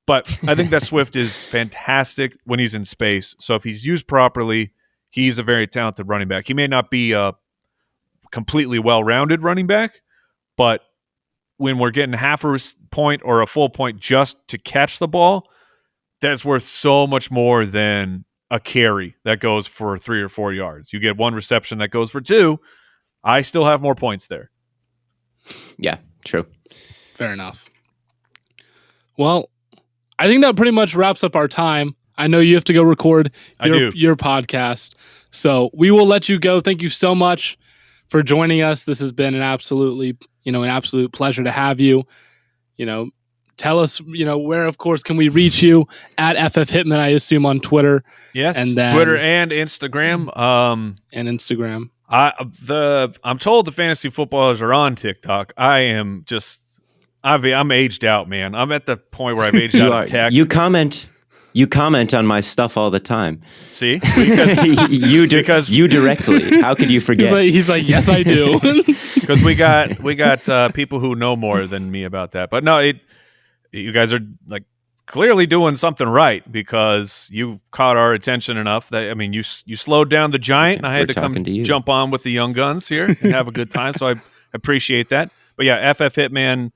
But I think that Swift is fantastic when he's in space. So if he's used properly, he's a very talented running back. He may not be a completely well-rounded running back, but when we're getting half a point or a full point just to catch the ball, that's worth so much more than a carry that goes for 3 or 4 yards. You get one reception that goes for 2. I still have more points there. Yeah, true. Fair enough. Well, I think that pretty much wraps up our time. I know you have to go record your podcast, so we will let you go. Thank you so much for joining us. This has been an absolute pleasure to have you. Tell us, where, of course, can we reach you at FF Hitman, I assume, on Twitter. Yes, and then, Twitter and Instagram. I'm told the fantasy footballers are on TikTok. I'm aged out, man. I'm at the point where I've aged out of tech. You comment on my stuff all the time. See? Because you directly. How could you forget? He's like, yes, I do. Because we got people who know more than me about that. But no, you guys are like clearly doing something right, because you caught our attention enough that, you slowed down the giant, and I had to come jump on with the young guns here and have a good time. So I appreciate that. But yeah, FF Hitman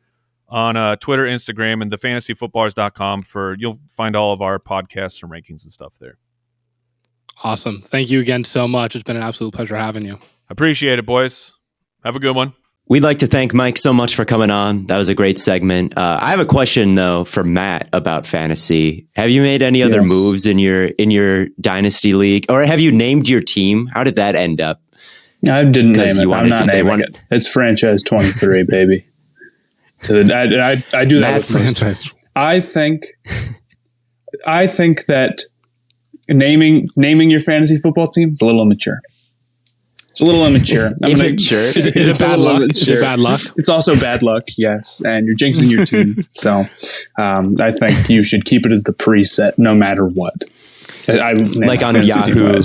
on Twitter, Instagram, and thefantasyfootballers.com you'll find all of our podcasts and rankings and stuff there. Awesome. Thank you again so much. It's been an absolute pleasure having you. Appreciate it, boys. Have a good one. We'd like to thank Mike so much for coming on. That was a great segment. I have a question though for Matt about fantasy. Have you made any other moves in your dynasty league, or have you named your team? How did that end up? I didn't name it. I'm not naming it. It's franchise 23, baby. I do that with franchise. I think that naming your fantasy football team is a little immature. It's a little immature. Is it bad luck? Is it bad luck? It's also bad luck, yes. And you're jinxing your team. So I think you should keep it as the preset no matter what. Like on Yahoo.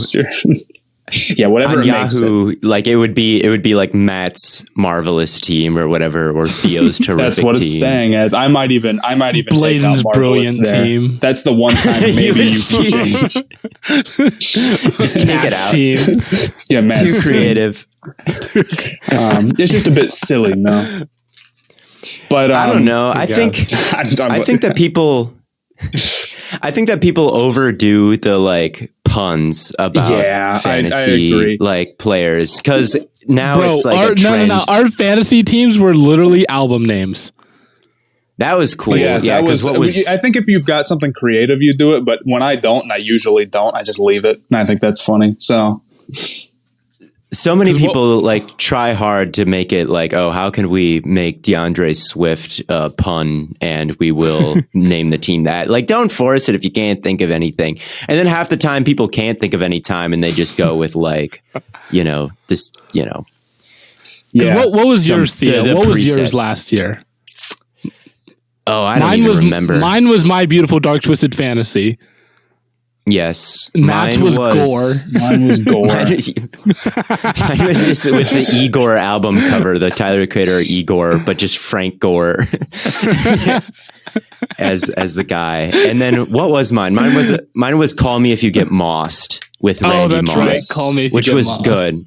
Yeah, whatever. On Yahoo, like it would be like Matt's marvelous team or whatever, or Theo's terrific team. That's what it's staying as. I might even Blaiden's take out brilliant there. Team. That's the one time maybe you can change. Take it out. Team. Yeah, Matt's too creative. It's just a bit silly, no. But I don't know. I think that people overdo the like puns about fantasy like players, because now it's like a trend. No. Our fantasy teams were literally album names. That was cool. Yeah, I think if you've got something creative, you do it. But when I don't, and I usually don't, I just leave it, and I think that's funny. So many people like try hard to make it like, oh, how can we make DeAndre Swift a pun, and we will name the team that. Like, don't force it if you can't think of anything. And then half the time people can't think of any time, and they just go with like, this. Yeah. What was yours, Theo? What was yours last year? Oh, I don't even remember. Mine was My Beautiful Dark Twisted Fantasy. Yes. Matt's was Gore. Mine was Gore. Mine was just with the Igor album cover, the Tyler the Creator Igor, but just Frank Gore as the guy. And then what was mine? Mine was Call Me If You Get Mossed with Randy Moss. Right. Call Me If which You Get was Mossed. Good.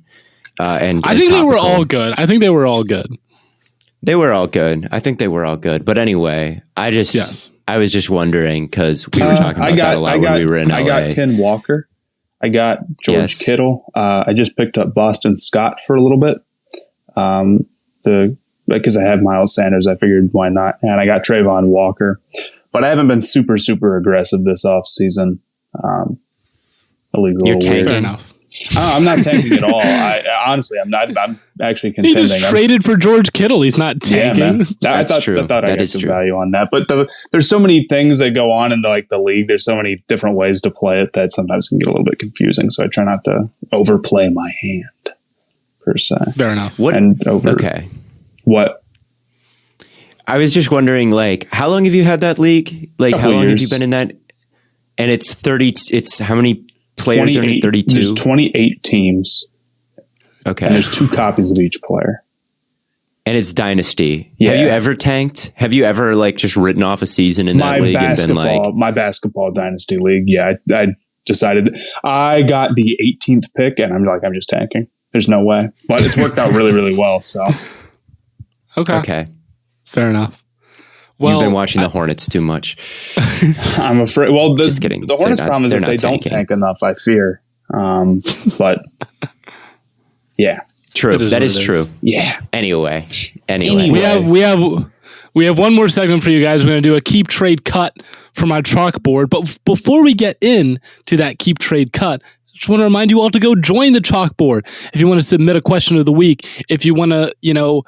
And I think they were all good. They were all good. I think they were all good. But anyway, I was just wondering, because we were talking about that a lot when we were in LA. I got Ken Walker. I got George Kittle. I just picked up Boston Scott for a little bit. Because I have Miles Sanders, I figured why not. And I got Trayvon Walker. But I haven't been super, super aggressive this offseason. You're tanking. Fair enough. I'm not tanking at all. Honestly, I'm not. I'm actually contending. He just traded for George Kittle. He's not tanking. Yeah, I thought I got some value on that. But there's so many things that go on in like the league. There's so many different ways to play it that sometimes can get a little bit confusing. So I try not to overplay my hand per se. Fair enough. Okay. What? I was just wondering, like, how long have you had that league? Like, how long have you been in that? And it's 30. It's how many players are in 32? There's 28 teams. Okay. And there's 2 copies of each player. And it's Dynasty. Yeah. Have you ever tanked? Have you ever like just written off a season in that league and been like... My basketball Dynasty league, yeah. I decided. I got the 18th pick, and I'm just tanking. There's no way. But it's worked out really, really well. So Okay. Fair enough. Well, you've been watching the Hornets too much. I'm afraid. Well, Just kidding. The Hornets' problem is that they don't tank enough, I fear. But yeah. True. That is true. Yeah. Anyway. We have one more segment for you guys. We're going to do a keep trade cut from our chalkboard. But before we get into that keep trade cut, I just want to remind you all to go join the chalkboard. If you want to submit a question of the week, if you want to,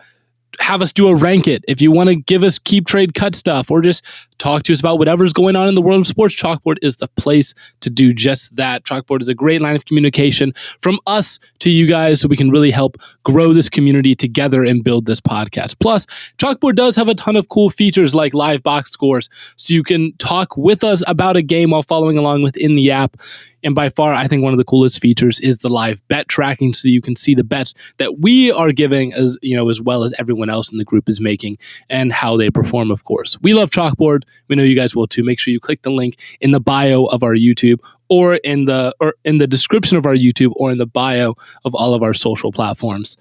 have us do a rank it, if you want to give us keep trade cut stuff, or just talk to us about whatever's going on in the world of sports, Chalkboard is the place to do just that. Chalkboard is a great line of communication from us to you guys, so we can really help grow this community together and build this podcast. Plus, Chalkboard does have a ton of cool features like live box scores, so you can talk with us about a game while following along within the app. And by far, I think one of the coolest features is the live bet tracking, so you can see the bets that we are giving, as well as everyone else in the group is making, and how they perform. Of course, we love Chalkboard. We know you guys will too. Make sure you click the link in the bio of our YouTube, or in the description of our YouTube, or in the bio of all of our social platforms,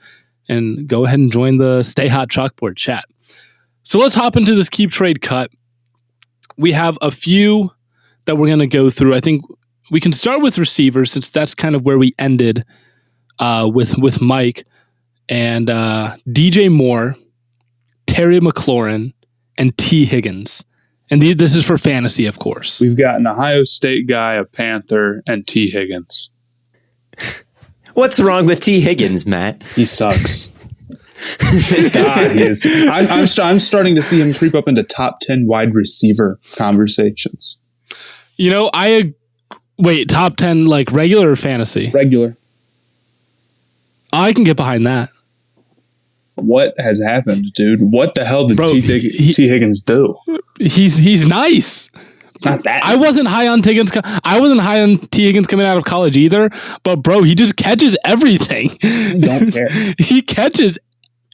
and go ahead and join the Stay Hot Chalkboard chat. So let's hop into this keep trade cut. We have a few that we're going to go through. I think we can start with receivers, since that's kind of where we ended with Mike, and DJ Moore, Terry McLaurin, and T. Higgins. And this is for fantasy, of course. We've got an Ohio State guy, a Panther, and T. Higgins. What's wrong with T. Higgins, Matt? He sucks. God, he is. I'm starting to see him creep up into top 10 wide receiver conversations. Wait, top 10 like regular or fantasy? Regular. I can get behind that. What has happened, dude? What the hell did T. Higgins do? He's nice. It's not that. I wasn't high on T. Higgins coming out of college either, but bro, he just catches everything. I don't care. He catches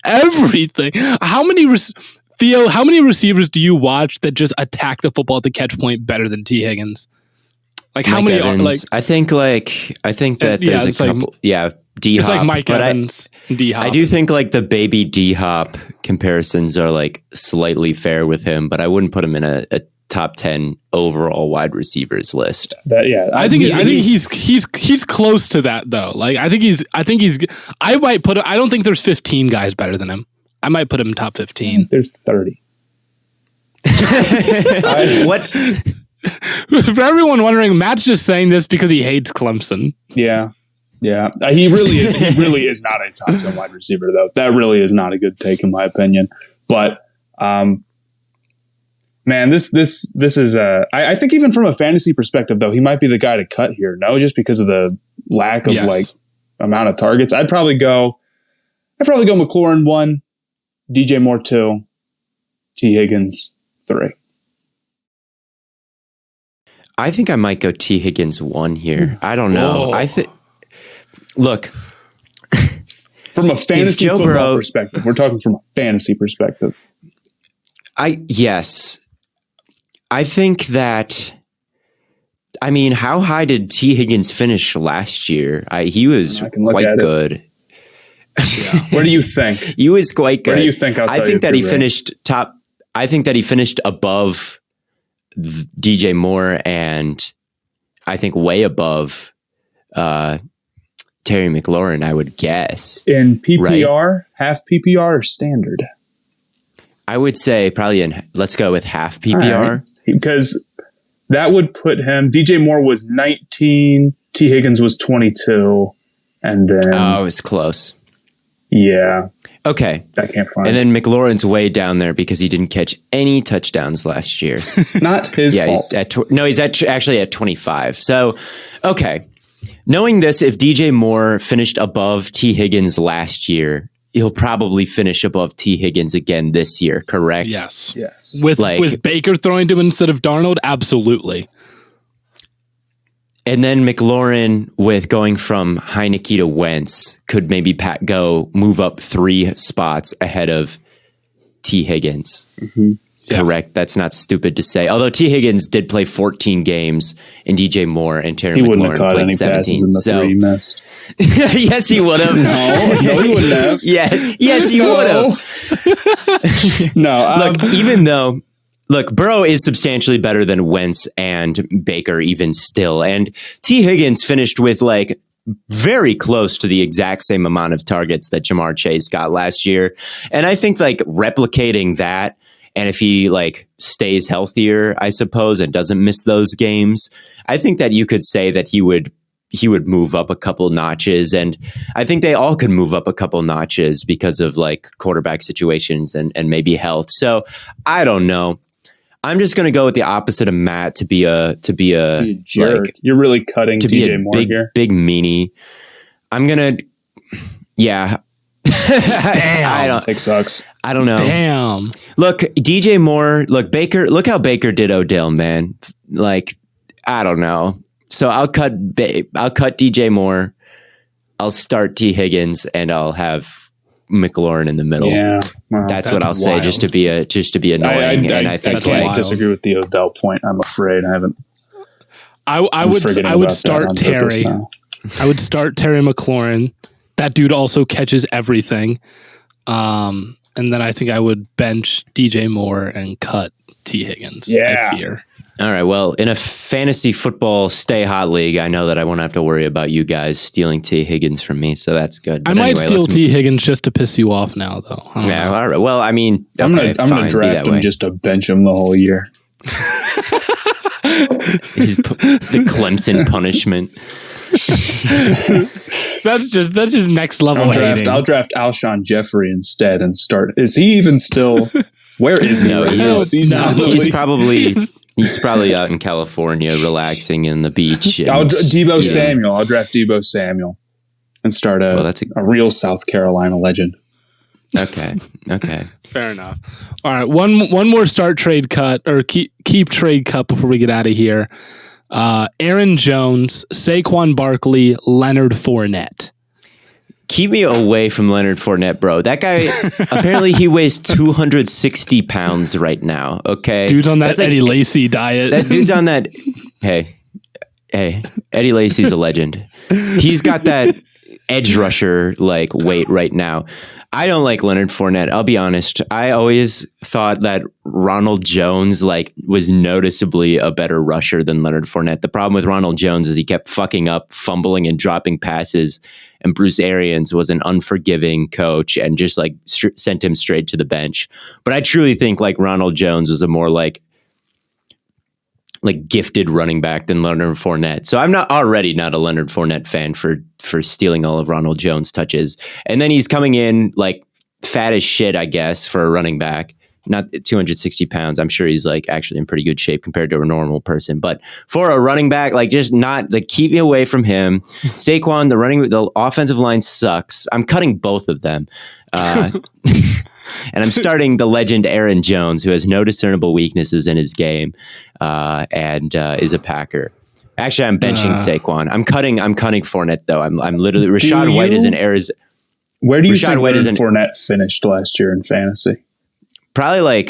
everything. Theo, how many receivers do you watch that just attack the football at the catch point better than T. Higgins? Like how many Evans. are like? I think that there's a couple. D-Hop. It's like Mike Evans, D-Hop. I do think like the baby D-Hop comparisons are like slightly fair with him, but I wouldn't put him in a top 10 overall wide receivers list. I think he's close to that though. Like I don't think there's 15 guys better than him. I might put him in top 15. There's 30. What? For everyone wondering, Matt's just saying this because he hates Clemson. Yeah. He really is. He really is not a top 10 wide receiver, though. That really is not a good take, in my opinion. But, man, this is I think even from a fantasy perspective, though, he might be the guy to cut here. No, just because of the lack of amount of targets. I'd probably go McLaurin 1, DJ Moore 2, T. Higgins 3. I think I might go T. Higgins 1 here. I don't know. Whoa. Look, from a fantasy football perspective, we're talking from a fantasy perspective. Yes. I think that, how high did T. Higgins finish last year? He was quite good. Yeah. Where do you think? He was quite good. Where do you think? I think that he finished top. I think that he finished above DJ Moore, and I think way above Terry McLaurin, I would guess. In PPR, right? Half PPR or standard? I would say probably let's go with half PPR. Right. Because that would put him, DJ Moore was 19, T. Higgins was 22, and then... Oh, it was close. Yeah. Okay. I can't find And then McLaurin's way down there because he didn't catch any touchdowns last year. Not his fault. He's actually at 25. So, okay. Knowing this, if DJ Moore finished above T. Higgins last year, he'll probably finish above T. Higgins again this year, correct? Yes. Yes. With Baker throwing to him instead of Darnold, absolutely. And then McLaurin, with going from Heineke to Wentz, could maybe move up 3 spots ahead of T. Higgins. Mm-hmm. correct. That's not stupid to say. Although T. Higgins did play 14 games and DJ Moore and Terry He wouldn't have McLaurin caught played any 17. passes in the three he missed. Yes, he would have. No, he wouldn't have. Yes, he would have. No. Look, Burrow is substantially better than Wentz and Baker even still. And T. Higgins finished with like very close to the exact same amount of targets that Jamar Chase got last year. And I think like replicating that, and if he like stays healthier, I suppose, and doesn't miss those games, I think that you could say that he would move up a couple notches. And I think they all could move up a couple notches because of like quarterback situations and maybe health. So I don't know. I'm just going to go with the opposite of Matt to be a jerk. Like, you're really cutting DJ Moore here. Big meanie. I'm going to, yeah. Damn. Take sucks. I don't know. Damn. Look, DJ Moore, Baker, look how Baker did Odell, man. Like, I don't know. So I'll cut DJ Moore. I'll start T. Higgins, and I'll have McLaurin in the middle. Yeah, that's what I'll say, just to be annoying. I think I disagree with the Odell point. I'm afraid I haven't. I would start Terry. I would start Terry McLaurin. That dude also catches everything. And then I think I would bench DJ Moore and cut T. Higgins. Yeah. I fear. All right. Well, in a fantasy football stay hot league, I know that I won't have to worry about you guys stealing T. Higgins from me, so that's good. But I might steal T. Higgins just to piss you off now, though. Yeah. All right. Well, I mean, I'm gonna draft him just to bench him the whole year. The Clemson punishment. That's just next level. I'll draft Alshon Jeffrey instead and start. Is he even still? Where is he? No, he's probably out in California relaxing in the beach. I'll draft Deebo Samuel and start a real South Carolina legend. Okay. Fair enough. All right, one more start trade cut or keep trade cut before we get out of here. Aaron Jones, Saquon Barkley, Leonard Fournette. Keep me away from Leonard Fournette, bro. That guy, apparently he weighs 260 pounds right now, okay? Dude's on that Eddie Lacy diet. That dude's on that... Hey, Eddie Lacy's a legend. He's got that edge rusher like weight right now. I don't like Leonard Fournette. I'll be honest. I always thought that Ronald Jones was noticeably a better rusher than Leonard Fournette. The problem with Ronald Jones is he kept fucking up, fumbling and dropping passes. And Bruce Arians was an unforgiving coach and just sent him straight to the bench. But I truly think Ronald Jones was a more gifted running back than Leonard Fournette. So I'm not a Leonard Fournette fan for stealing all of Ronald Jones' touches. And then he's coming in fat as shit, I guess, for a running back. Not 260 pounds. I'm sure he's actually in pretty good shape compared to a normal person. But for a running back, just not keep me away from him. Saquon, the offensive line sucks. I'm cutting both of them. And I'm starting the legend Aaron Jones, who has no discernible weaknesses in his game, and is a Packer. Actually, I'm benching Saquon. I'm cutting Fournette though. I'm literally Rashaad White is an Arizona. Where do you think Fournette finished last year in fantasy? Probably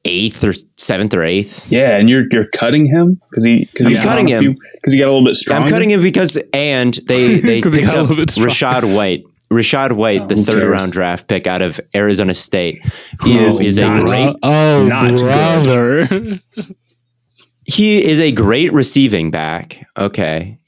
8th or 7th or 8th. Yeah, and you're cutting him because he got a little bit stronger. I'm cutting him because they picked up Rashaad White. Rashaad White, the third-round draft pick out of Arizona State, who is a great... brother. He is a great receiving back. Okay.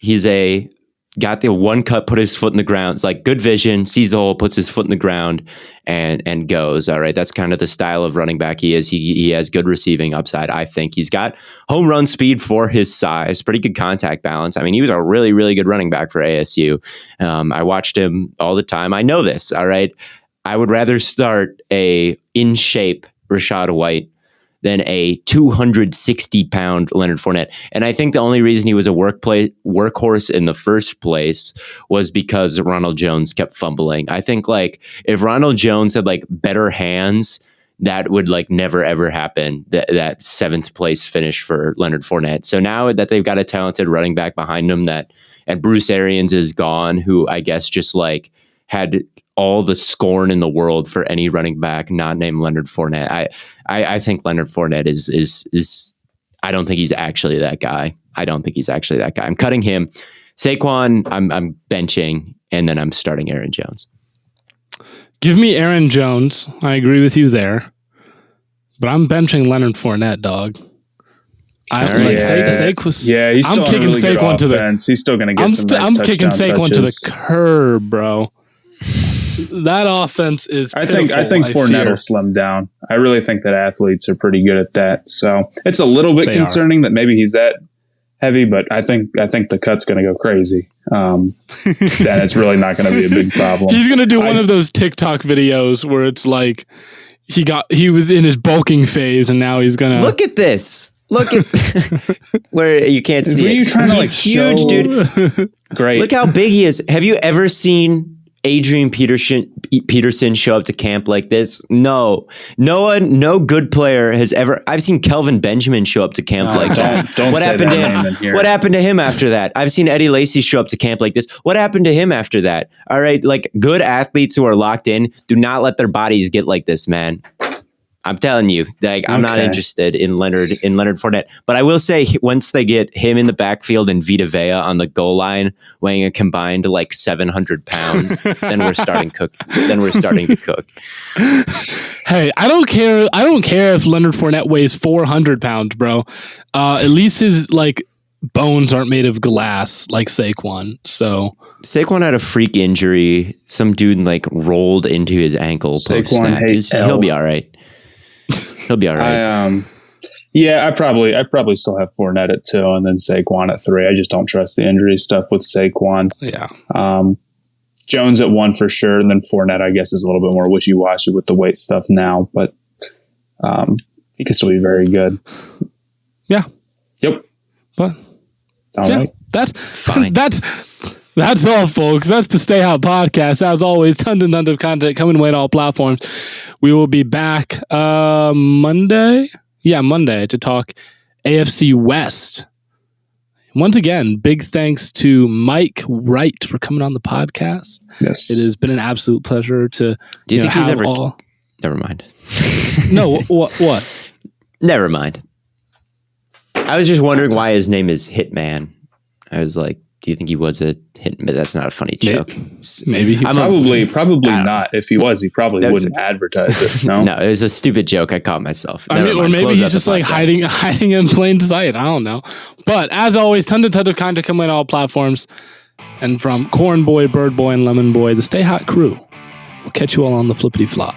Got the one cut, put his foot in the ground. It's good vision, sees the hole, puts his foot in the ground, and goes. All right. That's kind of the style of running back he is. He has good receiving upside, I think. He's got home run speed for his size, pretty good contact balance. I mean, he was a really, really good running back for ASU. I watched him all the time. I know this. All right. I would rather start a in-shape Rashaad White than a 260-pound Leonard Fournette. And I think the only reason he was a workhorse in the first place was because Ronald Jones kept fumbling. I think if Ronald Jones had better hands, that would never ever happen. That 7th place finish for Leonard Fournette. So now that they've got a talented running back behind him, and Bruce Arians is gone, who I guess just had all the scorn in the world for any running back not named Leonard Fournette. I think Leonard Fournette is I don't think he's actually that guy. I'm cutting him. Saquon, I'm benching, and then I'm starting Aaron Jones. Give me Aaron Jones. I agree with you there. But I'm benching Leonard Fournette, dog. I'm he's still kicking really Saquon to the. He's still going to get some nice I'm kicking touchdown Saquon touches. to the curb, bro. That offense is. I think Fournette will slim down. I really think that athletes are pretty good at that. So it's a little bit concerning that maybe he's that heavy, but I think the cut's going to go crazy. Then it's really not going to be a big problem. He's going to do one of those TikTok videos where it's like he was in his bulking phase and now he's going to look at this. Look at where you can't see it. You trying to he's huge, dude. Great. Look how big he is. Have you ever seen Adrian Peterson show up to camp like this? No good player has ever. I've seen Kelvin Benjamin show up to camp like that. What happened to him? What happened to him after that? I've seen Eddie Lacy show up to camp like this. What happened to him after that? All right, like good athletes who are locked in do not let their bodies get like this, man. I'm telling you, like I'm not interested in Leonard Fournette, but I will say once they get him in the backfield and Vita Vea on the goal line, weighing a combined like 700 pounds, then we're starting to cook. Hey, I don't care if Leonard Fournette weighs 400 pounds, bro. At least his like bones aren't made of glass like Saquon. So Saquon had a freak injury. Some dude like rolled into his ankle. He'll be all right. He'll be all right. I probably still have Fournette at 2 and then Saquon at 3. I just don't trust the injury stuff with Saquon. Yeah. Jones at 1 for sure, and then Fournette I guess is a little bit more wishy-washy with the weight stuff now, but he can still be very good. Yeah. Yep. But right. That's fine. That's all, folks. That's the Stay Hot Podcast. As always, tons and tons of content coming away on all platforms. We will be back Monday. Yeah, Monday to talk AFC West. Once again, big thanks to Mike Wright for coming on the podcast. Yes. It has been an absolute pleasure to Do you think he's ever all... Never mind. No, what? Never mind. I was just wondering why his name is Hitman. I was like, do you think he was a hitman? But that's not a funny joke. Maybe he probably not. If he was, he probably wouldn't advertise it. No, no, it was a stupid joke. I caught myself. Or maybe he's just like hiding in plain sight. I don't know. But as always, tons of content coming on all platforms. And from Corn Boy, Bird Boy, and Lemon Boy, the Stay Hot crew. We'll catch you all on the flippity flop.